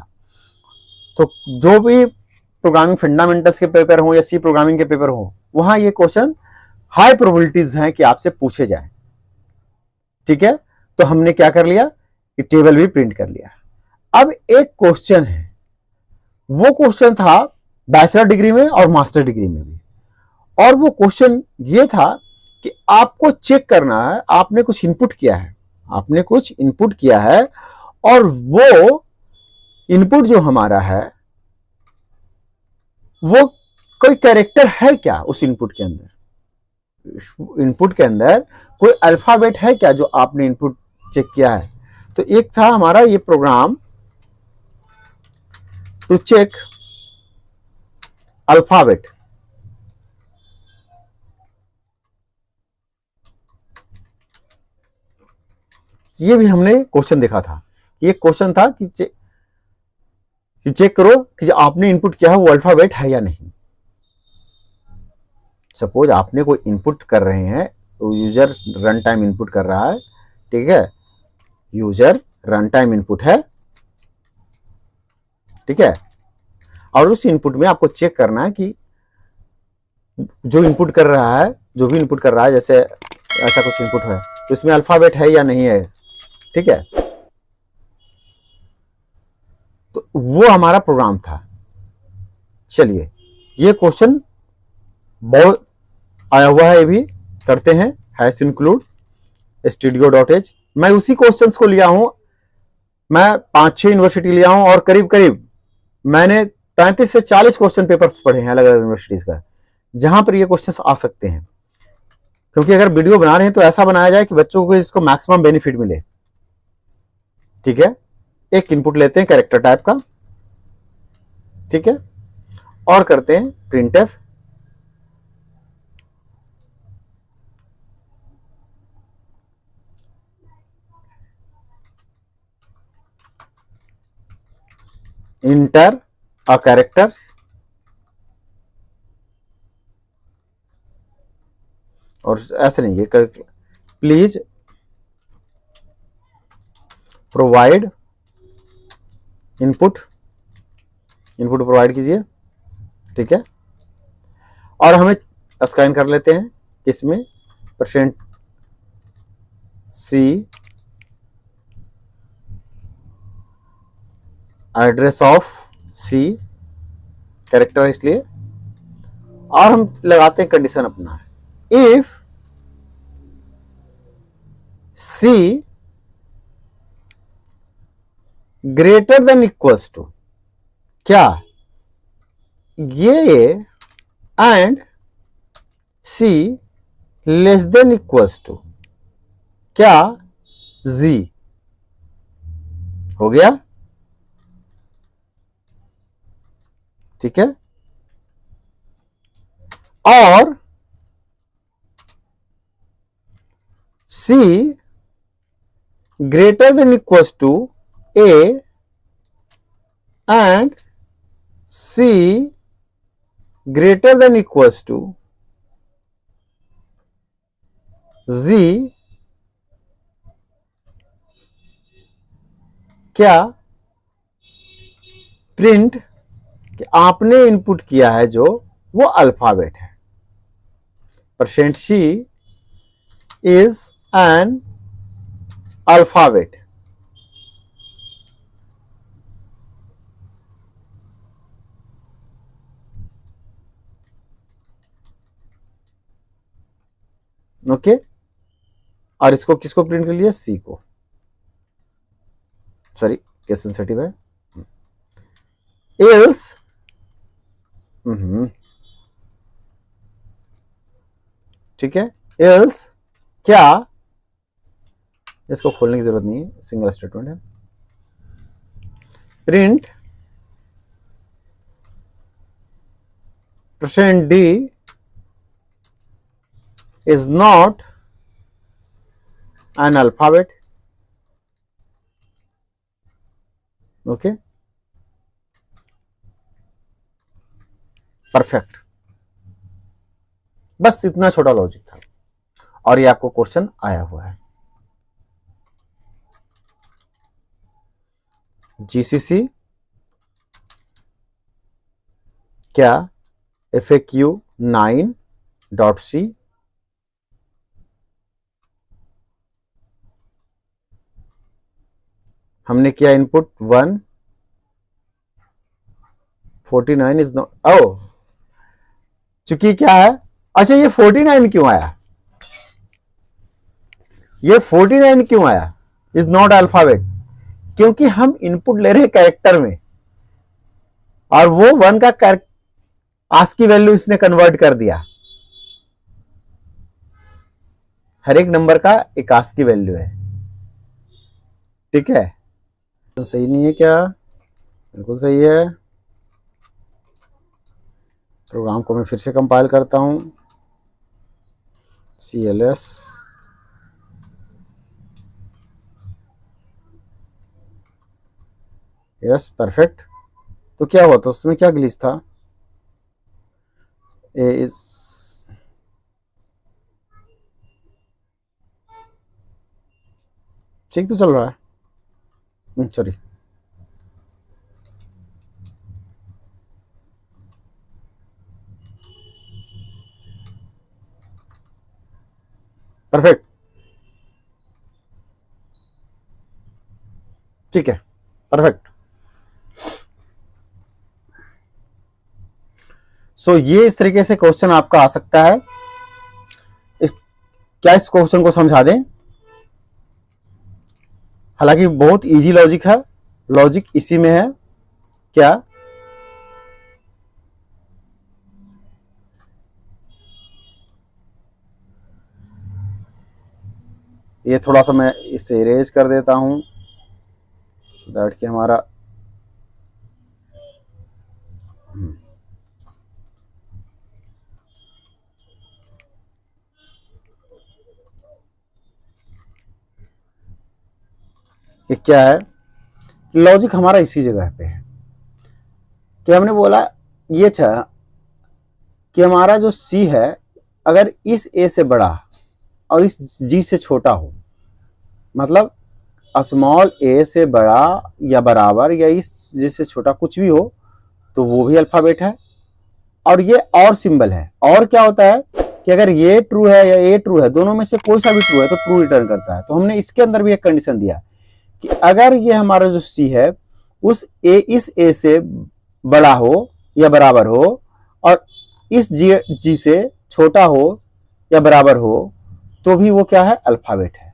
तो जो भी प्रोग्रामिंग फंडामेंटल्स के पेपर हो या सी प्रोग्रामिंग के पेपर हो, वहां ये क्वेश्चन हाई प्रोबेबिलिटीज हैं कि आपसे पूछे जाए। ठीक है, तो हमने क्या कर लिया कि टेबल भी प्रिंट कर लिया। अब एक क्वेश्चन है, वो क्वेश्चन था बैचलर डिग्री में और मास्टर डिग्री में भी, और वो क्वेश्चन ये था कि आपको चेक करना है, आपने कुछ इनपुट किया है, आपने कुछ इनपुट किया है और वो इनपुट जो हमारा है वो कोई कैरेक्टर है क्या उस इनपुट के अंदर, इनपुट के अंदर कोई अल्फाबेट है क्या जो आपने इनपुट चेक किया है। तो एक था हमारा ये प्रोग्राम टू चेक अल्फाबेट। ये भी हमने क्वेश्चन देखा था। ये क्वेश्चन था कि चेक करो कि जो आपने इनपुट किया है वो अल्फाबेट है या नहीं। सपोज आपने कोई इनपुट कर रहे हैं, यूजर रन टाइम इनपुट कर रहा है, ठीक है, यूजर रन टाइम इनपुट है, ठीक है, और उस इनपुट में आपको चेक करना है कि जो इनपुट कर रहा है, जो भी इनपुट कर रहा है, जैसे ऐसा कुछ इनपुट है तो इसमें अल्फाबेट है या नहीं है, ठीक है। तो वो हमारा प्रोग्राम था। चलिए, ये क्वेश्चन बहुत आया हुआ है, ये भी करते हैं, हैश इंक्लूड studio.h। मैं उसी क्वेश्चंस को लिया हूं, मैं 5-6 यूनिवर्सिटी लिया हूं और करीब करीब मैंने 35 से 40 क्वेश्चन पेपर पढ़े हैं अलग अलग यूनिवर्सिटीज का, जहां पर ये क्वेश्चंस आ सकते हैं। क्योंकि अगर वीडियो बना रहे हैं तो ऐसा बनाया जाए कि बच्चों को इसको मैक्सिमम बेनिफिट मिले। ठीक है, एक इनपुट लेते हैं कैरेक्टर टाइप का, ठीक है, और करते हैं printf इंटर अ कैरेक्टर और ऐसे नहीं, ये कर प्लीज प्रोवाइड इनपुट प्रोवाइड कीजिए, ठीक है। और हमें स्कैन कर लेते हैं इसमें %c address of C character, इसलिए, और हम लगाते हैं कंडीशन अपना, if C greater than equals to, क्या ये and C less than equals to, क्या जी हो गया, ठीक है। और C greater than equals to A and C greater than equals to Z, क्या प्रिंट कि आपने इनपुट किया है जो वो अल्फाबेट है। %C is an alphabet, okay. और इसको किसको प्रिंट कर लिया, सी को, सॉरी केस सेंसिटिव है, एल्स ठीक है, एल्स क्या, इसको खोलने की जरूरत नहीं है, सिंगल स्टेटमेंट है, print percent D is not an alphabet. Okay, perfect. बस इतना छोटा लॉजिक था और ये आपको क्वेश्चन आया हुआ है। जीसीसी क्या FAQ9.C हमने किया इनपुट 1 49 इज नॉट, ओ चूंकि क्या है, अच्छा ये 49 क्यों आया, ये 49 क्यों आया, इज नॉट अल्फाबेट, क्योंकि हम इनपुट ले रहे हैं कैरेक्टर में और वो 1 का ASCII वैल्यू इसने कन्वर्ट कर दिया। हर एक नंबर का एक ASCII वैल्यू है, ठीक है। तो सही नहीं है क्या? बिल्कुल सही है। प्रोग्राम को मैं फिर से कंपाइल करता हूं। CLS yes perfect. तो क्या हुआ था उसमें, क्या ग्लिच था? ए इज ठीक तो चल रहा है, सॉरी परफेक्ट, ठीक है परफेक्ट। सो ये इस तरीके से क्वेश्चन आपका आ सकता है। क्या इस क्वेश्चन को समझा दें? हालांकि बहुत इजी लॉजिक है, लॉजिक इसी में है। क्या ये थोड़ा सा मैं इसे इरेज कर देता हूं सो दैट कि हमारा ये क्या है, लॉजिक हमारा इसी जगह पे है कि हमने बोला ये था कि हमारा जो C है अगर इस A से बड़ा और इस G से छोटा हो, मतलब स्मॉल a से बड़ा या बराबर या इस G से छोटा कुछ भी हो तो वो भी अल्फाबेट है। और ये और सिंबल है, और क्या होता है कि अगर ये ट्रू है या ये ट्रू है, दोनों में से कोई सा भी ट्रू है तो ट्रू रिटर्न करता है। तो हमने इसके अंदर भी एक कंडीशन दिया कि अगर ये हमारा जो C है उस A इस A से बड़ा हो या बराबर हो और इस G से छोटा हो या बराबर हो तो भी वो क्या है, अल्फाबेट है।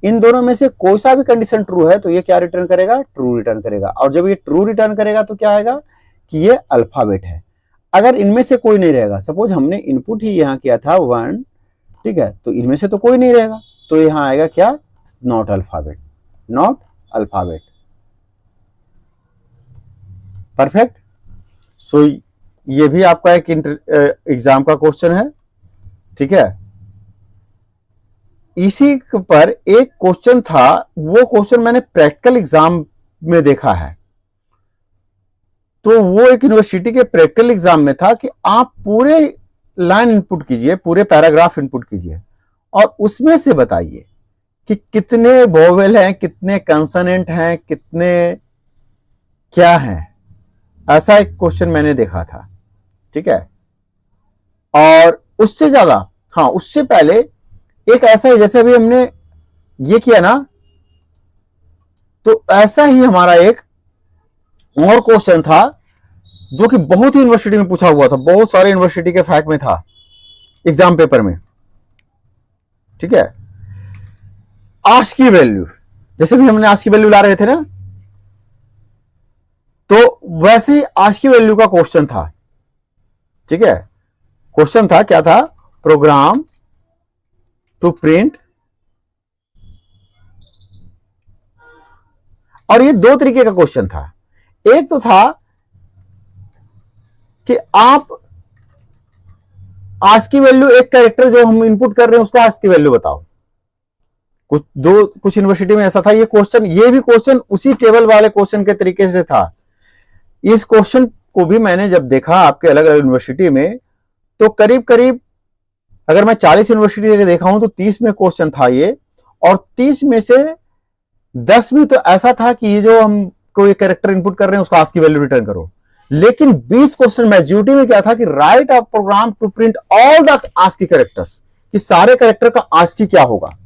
इन दोनों में से कोई सा भी कंडीशन ट्रू है तो ये क्या रिटर्न करेगा, ट्रू रिटर्न करेगा। और जब ये ट्रू रिटर्न करेगा तो क्या आएगा कि ये अल्फाबेट है। अगर इनमें से कोई नहीं रहेगा, सपोज हमने इनपुट ही यहाँ किया था 1, ठीक है, तो इनमें से तो कोई नहीं रहेगा तो यहाँ आएगा क्या, not alphabet, not alphabet. Perfect. So ये भी आपका एक एग्जाम का क्वेश्चन है, ठीक है। इसी पर एक क्वेश्चन था, वो क्वेश्चन मैंने प्रैक्टिकल एग्जाम में देखा है। तो वो एक यूनिवर्सिटी के प्रैक्टिकल एग्जाम में था कि आप पूरे लाइन इनपुट कीजिए, पूरे पैराग्राफ इनपुट कीजिए और उसमें से बताइए कि कितने वोवेल हैं, कितने कंसोनेंट हैं, कितने क्या हैं। ऐसा एक क्वेश्चन मैंने देखा था, ठीक है। और उससे ज्यादा, हाँ उससे पहले एक ऐसा ही, जैसे अभी हमने ये किया ना, तो ऐसा ही हमारा एक और क्वेश्चन था जो कि बहुत ही यूनिवर्सिटी में पूछा हुआ था, बहुत सारे यूनिवर्सिटी के फैक्ट में था एग्जाम पेपर में, ठीक है। ASCII वैल्यू, जैसे भी हमने ASCII वैल्यू ला रहे थे ना, तो वैसे ही ASCII वैल्यू का क्वेश्चन था, ठीक है। क्वेश्चन था, क्या था, प्रोग्राम टू प्रिंट, और ये दो तरीके का क्वेश्चन था। एक तो था कि आप आस्की वैल्यू, एक कैरेक्टर जो हम इनपुट कर रहे हैं उसका आस्की वैल्यू बताओ। कुछ यूनिवर्सिटी में ऐसा था, ये भी क्वेश्चन उसी टेबल वाले क्वेश्चन के तरीके से था। इस क्वेश्चन को भी मैंने जब देखा आपके अलग अलग यूनिवर्सिटी में, तो करीब करीब अगर मैं 40 यूनिवर्सिटी देखा हूं तो 30 में क्वेश्चन था ये, और 30 में से 10 में तो ऐसा था कि ये जो हम कोई कैरेक्टर इनपुट कर रहे हैं उसका आस्की वैल्यू रिटर्न करो। लेकिन 20 क्वेश्चन मेजॉरिटी में क्या था कि write a program to print all the ASCII characters, कि सारे कैरेक्टर का आस्की क्या होगा।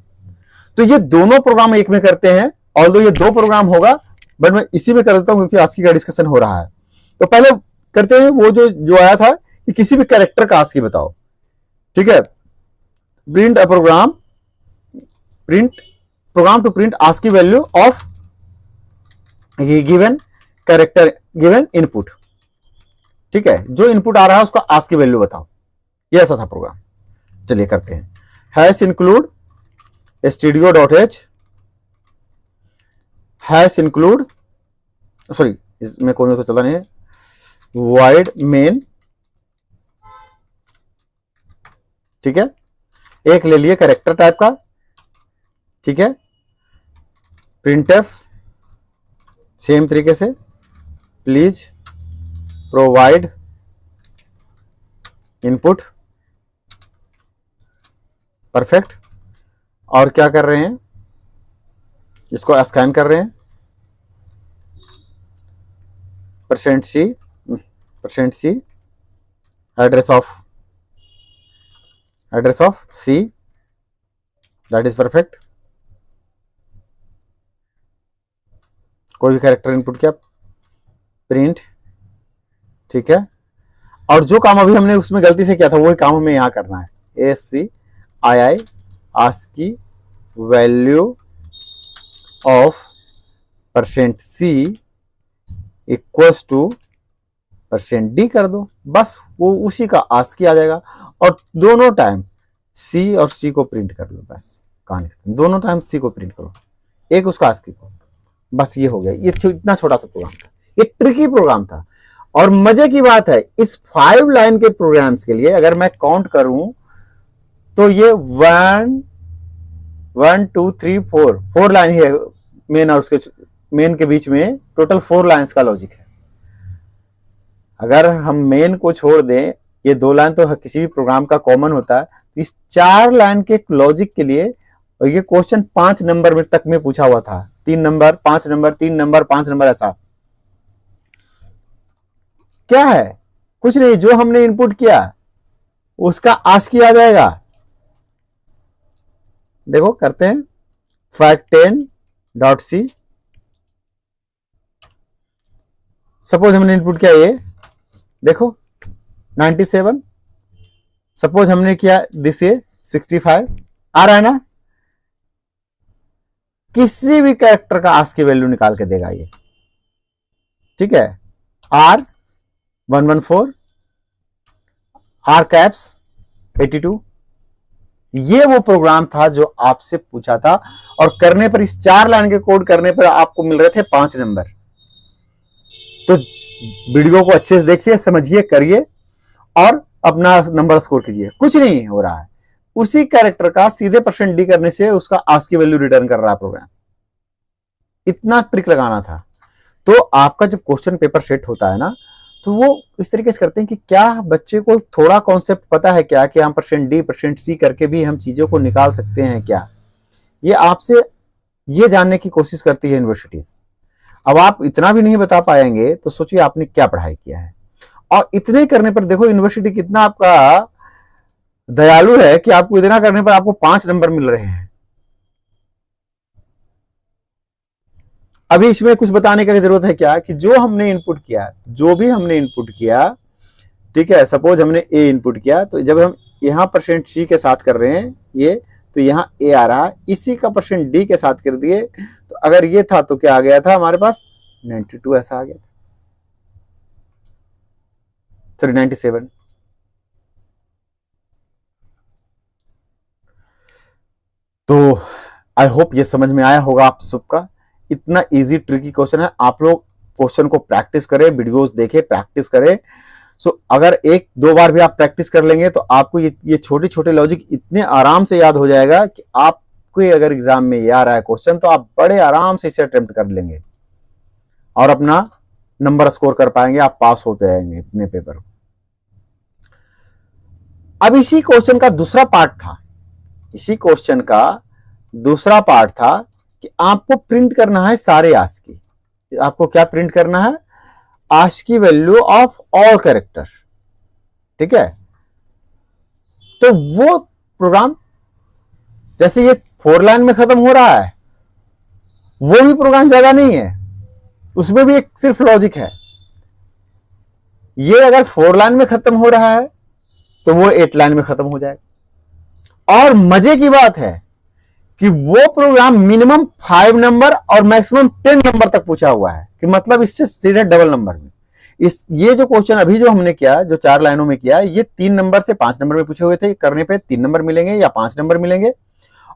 तो ये दोनों प्रोग्राम एक में करते हैं, ऑल्दो ये 2 प्रोग्राम होगा, बट मैं इसी में कर देता हूं क्योंकि आस्की का डिस्कशन हो रहा है। तो पहले करते हैं वो जो आया था कि किसी भी कैरेक्टर का आस्की बताओ। ठीक है, print a program to print ASCII value of given character given input. ठीक है, जो इनपुट आ रहा है उसका आस्की वैल्यू बताओ, ये ऐसा था प्रोग्राम। चलिए करते हैं। Hash include studio.h hash include, sorry इसमें कोई तो चला नहीं है, वाइड मेन। ठीक है, एक ले लिए कैरेक्टर टाइप का। ठीक है, प्रिंटफ सेम तरीके से, प्लीज प्रोवाइड इनपुट। परफेक्ट। और क्या कर रहे हैं, इसको स्कैन कर रहे हैं, %c address of C, that is perfect. कोई भी कैरेक्टर इनपुट किया, प्रिंट। ठीक है, और जो काम अभी हमने उसमें गलती से किया था वही काम हमें यहां करना है। ASCII ASCII value of %C equals to %D कर दो, बस वो उसी का आस्की आ जाएगा। और दोनों टाइम C और C को प्रिंट कर लो, बस कहानी खत्म। दोनों टाइम C को प्रिंट करो, एक उसका आस्की को, बस ये हो गया। ये इतना छोटा सा प्रोग्राम था, ये ट्रिकी प्रोग्राम था। और मजे की बात है, इस 5 लाइन के प्रोग्राम्स के लिए अगर मैं काउंट करूं तो ये 1 2 3 4 लाइन है मेन, और उसके मेन के बीच में टोटल 4 लाइन्स का लॉजिक है। अगर हम मेन को छोड़ दें, ये 2 लाइन तो किसी भी प्रोग्राम का कॉमन होता है, तो इस 4 लाइन के लॉजिक के लिए, और ये क्वेश्चन 5 नंबर में तक में पूछा हुआ था, 3 नंबर 5 नंबर 3 नंबर 5 नंबर, ऐसा क्या है, कुछ नहीं, जो हमने इनपुट किया उसका आस्की आ जाएगा। देखो करते हैं, fact10.c, सपोज हमने इनपुट किया ये, देखो 97, सपोज हमने किया दिस ये 65, आ रहा है ना। किसी भी कैरेक्टर का आस्की वैल्यू निकाल के देगा ये। ठीक है, R114, R कैप्स 82, ये वो प्रोग्राम था जो आपसे पूछा था, और करने पर, इस 4 लाइन के कोड करने पर आपको मिल रहे थे 5 नंबर। तो वीडियो को अच्छे से देखिए, समझिए, करिए और अपना नंबर स्कोर कीजिए। कुछ नहीं हो रहा है, उसी कैरेक्टर का सीधे %D करने से उसका आस्की वैल्यू रिटर्न कर रहा है प्रोग्राम। इतना ट्रिक लगाना था। तो आपका जब क्वेश्चन पेपर सेट होता है ना, तो वो इस तरीके से करते हैं कि क्या बच्चे को थोड़ा कॉन्सेप्ट पता है क्या, कि हम %D %C करके भी हम चीजों को निकाल सकते हैं क्या। ये आपसे ये जानने की कोशिश करती है यूनिवर्सिटीज। अब आप इतना भी नहीं बता पाएंगे तो सोचिए आपने क्या पढ़ाई किया है। और इतने करने पर देखो यूनिवर्सिटी कितना आपका दयालु है कि आपको इतना करने पर आपको 5 नंबर मिल रहे हैं। अभी इसमें कुछ बताने की जरूरत है क्या, कि जो हमने इनपुट किया, जो भी हमने इनपुट किया, ठीक है, सपोज हमने A इनपुट किया, तो जब हम यहाँ %C के साथ कर रहे हैं ये, तो यहाँ A आ रहा है, इसी का %D के साथ कर दिए, तो अगर ये था तो क्या आ गया था हमारे पास 92, ऐसा आ गया था, सॉरी 97। तो आई होप ये समझ में आया होगा आप सबका। इतना इजी ट्रिकी क्वेश्चन है, आप लोग क्वेश्चन को प्रैक्टिस करें, वीडियोस देखें, प्रैक्टिस करें, सो अगर एक दो बार भी आप प्रैक्टिस कर लेंगे तो आपको ये छोटे छोटे लॉजिक इतने आराम से याद हो जाएगा कि आपको अगर एग्जाम में ये आ रहा है क्वेश्चन तो आप बड़े आराम से इसे अटेम्प्ट कर लेंगे और अपना नंबर स्कोर कर पाएंगे, आप पास होते जाएंगे अपने पेपर। अब इसी क्वेश्चन का दूसरा पार्ट था, इसी क्वेश्चन का दूसरा पार्ट था कि आपको प्रिंट करना है सारे आस्की। आपको क्या प्रिंट करना है? ASCII value of all character. ठीक है, तो वो प्रोग्राम जैसे ये 4 लाइन में खत्म हो रहा है, वो भी प्रोग्राम ज्यादा नहीं है, उसमें भी एक सिर्फ लॉजिक है। ये अगर 4 लाइन में खत्म हो रहा है तो वो 8 लाइन में खत्म हो जाएगा। और मजे की बात है कि वो प्रोग्राम मिनिमम 5 नंबर और मैक्सिमम 10 नंबर तक पूछा हुआ है, कि मतलब इससे सीधे डबल नंबर में। ये जो क्वेश्चन अभी जो हमने किया, जो 4 लाइनों में किया, ये 3 नंबर से 5 नंबर में पूछे हुए थे। करने पे 3 नंबर मिलेंगे या 5 नंबर मिलेंगे,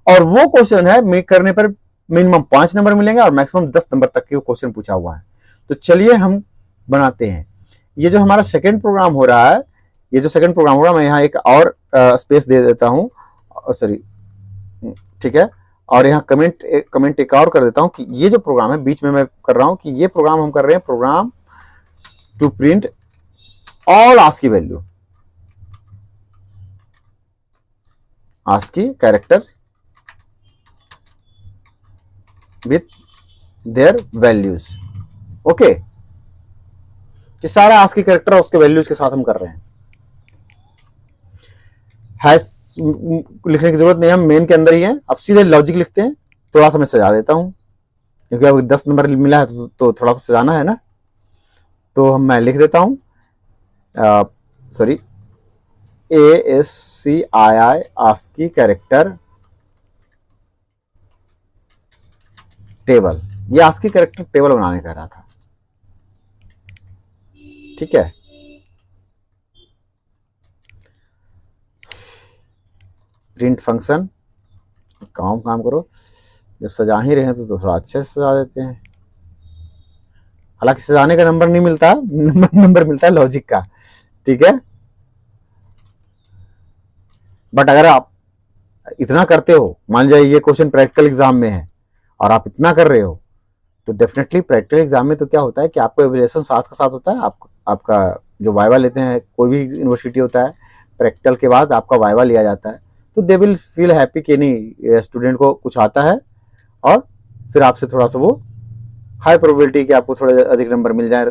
और वो क्वेश्चन है करने पर मिनिमम 5 नंबर मिलेंगे और मैक्सिमम 10 नंबर तक के क्वेश्चन पूछा हुआ है। तो चलिए हम बनाते हैं। ये जो हमारा सेकेंड प्रोग्राम हो रहा है, ये जो सेकंड प्रोग्राम होगा, मैं यहाँ एक और स्पेस दे देता हूँ, सॉरी, ठीक है, और यहाँ कमेंट एक और कर देता हूँ कि ये जो प्रोग्राम है बीच में मैं कर रहा हूँ कि ये प्रोग्राम हम कर रहे हैं, program to print all ASCII value, ASCII character with their values. Okay, कि सारा आस्की कैरेक्टर और उसके वैल्यूज के साथ हम कर रहे हैं। हैश लिखने की जरूरत नहीं, हम मेन के अंदर ही हैं। अब सीधे लॉजिक लिखते हैं। थोड़ा सा मैं सजा देता हूं, क्योंकि अब 10 नंबर मिला है तो थोड़ा सा सजाना है ना। तो मैं लिख देता हूं, sorry, ASCII ASCII character table. ये आस्की कैरेक्टर टेबल बनाने कह रहा था, ठीक है। प्रिंट फंक्शन, काम करो, जब सजा ही रहे हैं तो थोड़ा अच्छे से सजा देते हैं। हालांकि सजाने का नंबर नहीं मिलता, नंबर मिलता है लॉजिक का, ठीक है। बट अगर आप इतना करते हो, मान जाए ये क्वेश्चन प्रैक्टिकल एग्जाम में है और आप इतना कर रहे हो, तो डेफिनेटली प्रैक्टिकल एग्जाम में तो क्या होता है कि आपको एवल्यूएशन साथ का साथ होता है। आपका जो वाइवा लेते हैं, कोई भी यूनिवर्सिटी होता है, प्रैक्टिकल के बाद आपका वाइवा लिया जाता है, तो दे विल फील हैप्पी कि नहीं स्टूडेंट को कुछ आता है, और फिर आपसे थोड़ा सा वो हाई प्रोबेबिलिटी कि आपको थोड़े अधिक नंबर मिल जाए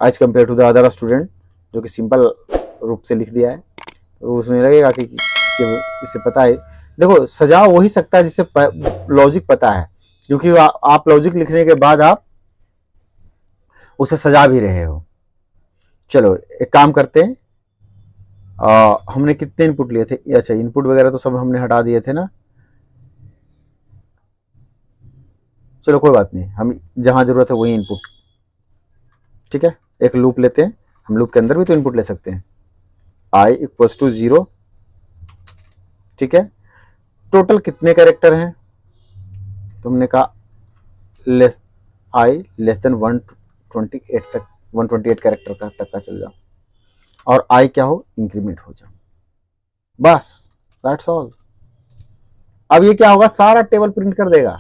as compare to the other student जो कि सिंपल रूप से लिख दिया है। तो उसमें लगेगा कि इससे पता है। देखो, सजा वही सकता है जिससे लॉजिक पता है, क्योंकि आप लॉजिक लिखने के बाद आप उसे सजा भी रहे हो। चलो एक काम करते हैं, हमने कितने इनपुट लिए थे? अच्छा, इनपुट वगैरह तो सब हमने हटा दिए थे ना। चलो कोई बात नहीं, हम जहां जरूरत है वही इनपुट, ठीक है। एक लूप लेते हैं, हम लूप के अंदर भी तो इनपुट ले सकते हैं। i इक्वल्स टू 0, ठीक है। टोटल कितने कैरेक्टर हैं? तुमने कहा i लेस देन 128 तक, 128 कैरेक्टर तक का चल जाओ, और i क्या हो, इंक्रीमेंट हो जाओ, बस, दैट्स ऑल। अब ये क्या होगा, सारा टेबल प्रिंट कर देगा।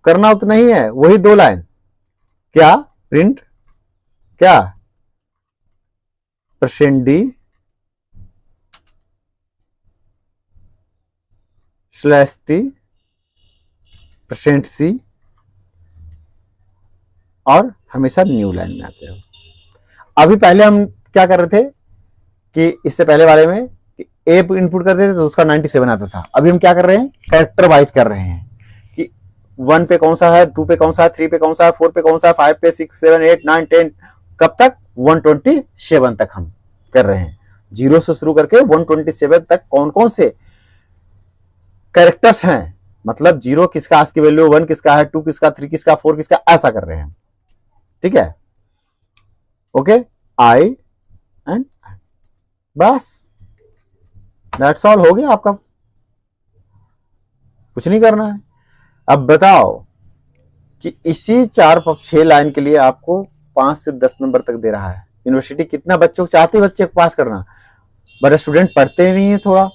करना उतना ही है, वही 2 लाइन, क्या प्रिंट, क्या %d /t %c, और हमेशा न्यू लाइन में आते हो। अभी पहले हम क्या कर रहे थे कि इससे पहले वाले में ए इनपुट करते थे तो उसका 97 आता था। अभी हम क्या कर रहे हैं, कैरेक्टर वाइज कर रहे हैं कि 1 पे कौन सा है, 2 पे कौन सा है, 3 पे कौन सा है, 4 पे कौन सा है, 5 पे, 6, 7, 8, 9, 10, कब तक, 127 तक हम कर रहे हैं। 0 से शुरू करके 127 तक कौन कौन से कैरेक्टर्स हैं, मतलब 0 किसका आस्की वैल्यू, 1 किसका है, 2 किसका, 3 किसका, 4 किसका, ऐसा कर रहे हैं, ठीक है। ओके, आई एंड बस, दैट्स ऑल, हो गया आपका, कुछ नहीं करना है। अब बताओ कि इसी 4-6 लाइन के लिए आपको 5 से 10 नंबर तक दे रहा है। यूनिवर्सिटी कितना बच्चों को चाहती है बच्चे को पास करना, बट स्टूडेंट पढ़ते नहीं है थोड़ा,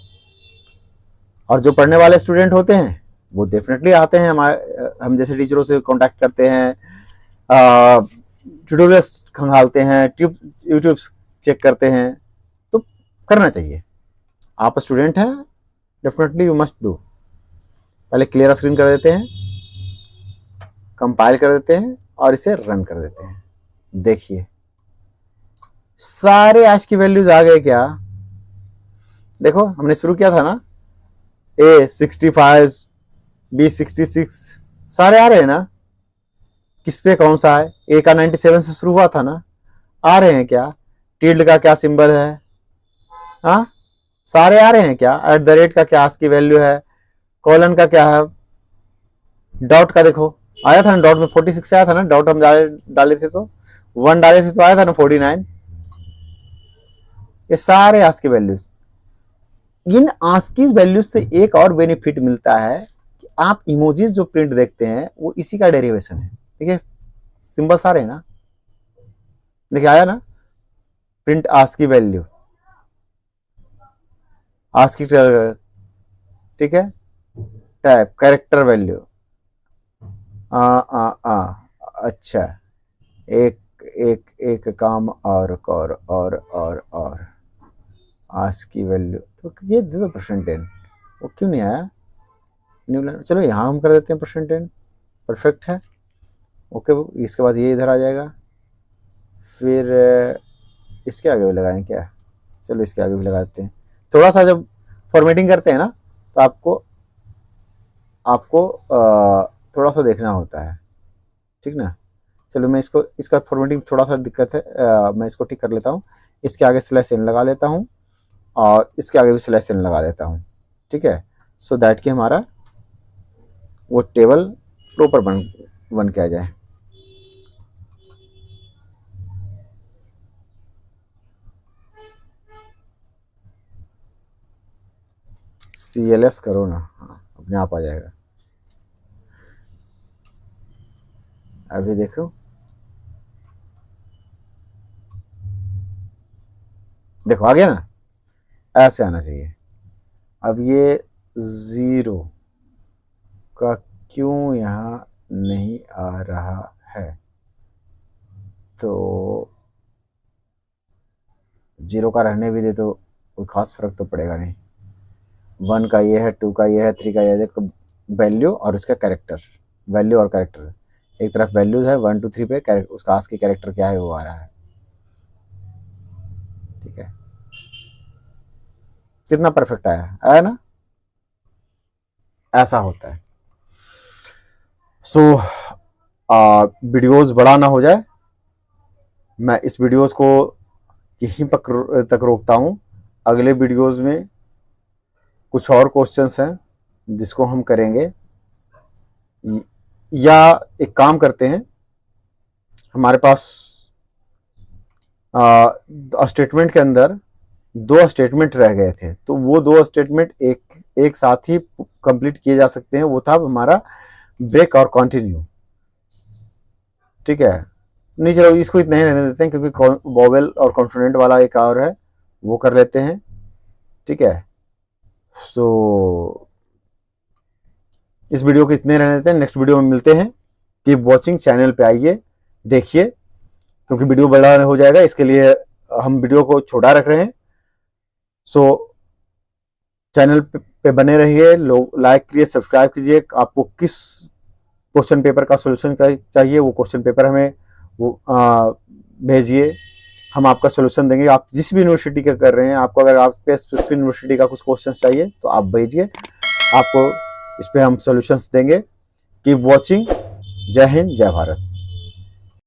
और जो पढ़ने वाले स्टूडेंट होते हैं वो डेफिनेटली आते हैं हम जैसे टीचरों से कांटेक्ट करते हैं, ट्यूटोरियल्स खंगालते हैं, यूट्यूब चेक करते हैं, तो करना चाहिए। आप स्टूडेंट हैं, डेफिनेटली यू मस्ट डू। पहले क्लियर स्क्रीन कर देते हैं, कंपाइल कर देते हैं और इसे रन कर देते हैं। देखिए सारे आज की वैल्यूज आ गए क्या? देखो हमने शुरू किया था ना, A 65, B 66, सारे आ रहे हैं ना? किस पे कौन सा है? A का 97 से शुरू हुआ था ना, आ रहे हैं क्या? टिल्ड का क्या सिंबल है? हाँ, सारे आ रहे हैं क्या? एट द रेट का क्या की वैल्यू है? कॉलन का क्या है? डॉट का देखो आया था ना, डॉट में 46 आया था ना, डॉट हम डाले थे तो 1 डाले थे तो आया था ना 49। ये सारे आस्की वैल्यूज। इन आस्की वैल्यूज से एक और बेनिफिट मिलता है कि आप इमोजीज जो प्रिंट देखते हैं वो इसी का डेरिवेशन है। देखिए सिंबल सारे हैं ना, देखिए आया ना, प्रिंट आस्की वैल्यू, आस्की, ठीक है, टाइप कैरेक्टर वैल्यू, अच्छा, एक एक एक काम और आज की वैल्यू, तो ये दे दो %10, वो क्यों नहीं आया न्यू लाइन? चलो यहाँ हम कर देते हैं %10, परफेक्ट है। ओके, इसके बाद ये इधर आ जाएगा, फिर इसके आगे भी लगाएं क्या? चलो इसके आगे भी लगा देते हैं। थोड़ा सा जब फॉर्मेटिंग करते हैं ना तो आपको थोड़ा सा देखना होता है, ठीक ना। चलो मैं इसका फॉर्मेटिंग थोड़ा सा दिक्कत है, मैं इसको ठीक कर लेता हूँ। इसके आगे /n लगा लेता हूँ और इसके आगे भी /n लगा लेता हूँ, ठीक है, सो दैट कि हमारा वो टेबल प्रॉपर बन के आ जाए। CLS करो ना, हाँ अपने आप आ जाएगा। अभी देखो, देखो आ गया ना, ऐसे आना चाहिए। अब ये 0 का क्यों यहाँ नहीं आ रहा है? तो 0 का रहने भी दे तो कोई खास फर्क तो पड़ेगा नहीं। 1 का ये है, 2 का ये है, 3 का ये है। देखो वैल्यू और उसका कैरेक्टर, वैल्यू और कैरेक्टर, एक तरफ वैल्यूज है 1 2 3 पे, उसका आस्की कैरेक्टर क्या है वो आ रहा है, ठीक है। कितना परफेक्ट आया ना, ऐसा होता है। सो वीडियोस बड़ा ना हो जाए, मैं इस वीडियोस को यहीं तक रोकता हूँ। अगले वीडियोस में कुछ और क्वेश्चंस हैं जिसको हम करेंगे, या एक काम करते हैं, हमारे पास स्टेटमेंट के अंदर 2 स्टेटमेंट रह गए थे, तो वो 2 स्टेटमेंट एक साथ ही कंप्लीट किए जा सकते हैं। वो था हमारा ब्रेक और कंटिन्यू, ठीक है। नहीं चलो इसको इतना ही रहने देते हैं, क्योंकि वोवेल और कॉन्सोनेंट वाला एक और है वो कर लेते हैं, ठीक है। सो इस वीडियो को इतने रहने देते हैं, नेक्स्ट वीडियो में मिलते हैं। कीप वॉचिंग, चैनल पे आइए, देखिए, क्योंकि वीडियो बड़ा हो जाएगा, इसके लिए हम वीडियो को छोटा रख रहे हैं। सो चैनल पे बने रहिए, लोग लाइक कीजिए, सब्सक्राइब कीजिए। आपको किस क्वेश्चन पेपर का सोल्यूशन चाहिए वो क्वेश्चन पेपर हमें वो भेजिए, हम आपका सोल्यूशन देंगे। आप जिस भी यूनिवर्सिटी का कर रहे हैं, आपको अगर आपके स्पेसिफिक यूनिवर्सिटी का कुछ क्वेश्चन चाहिए तो आप भेजिए, आपको इस पे हम सोल्यूशंस देंगे। कीप वॉचिंग, जय हिंद, जय भारत।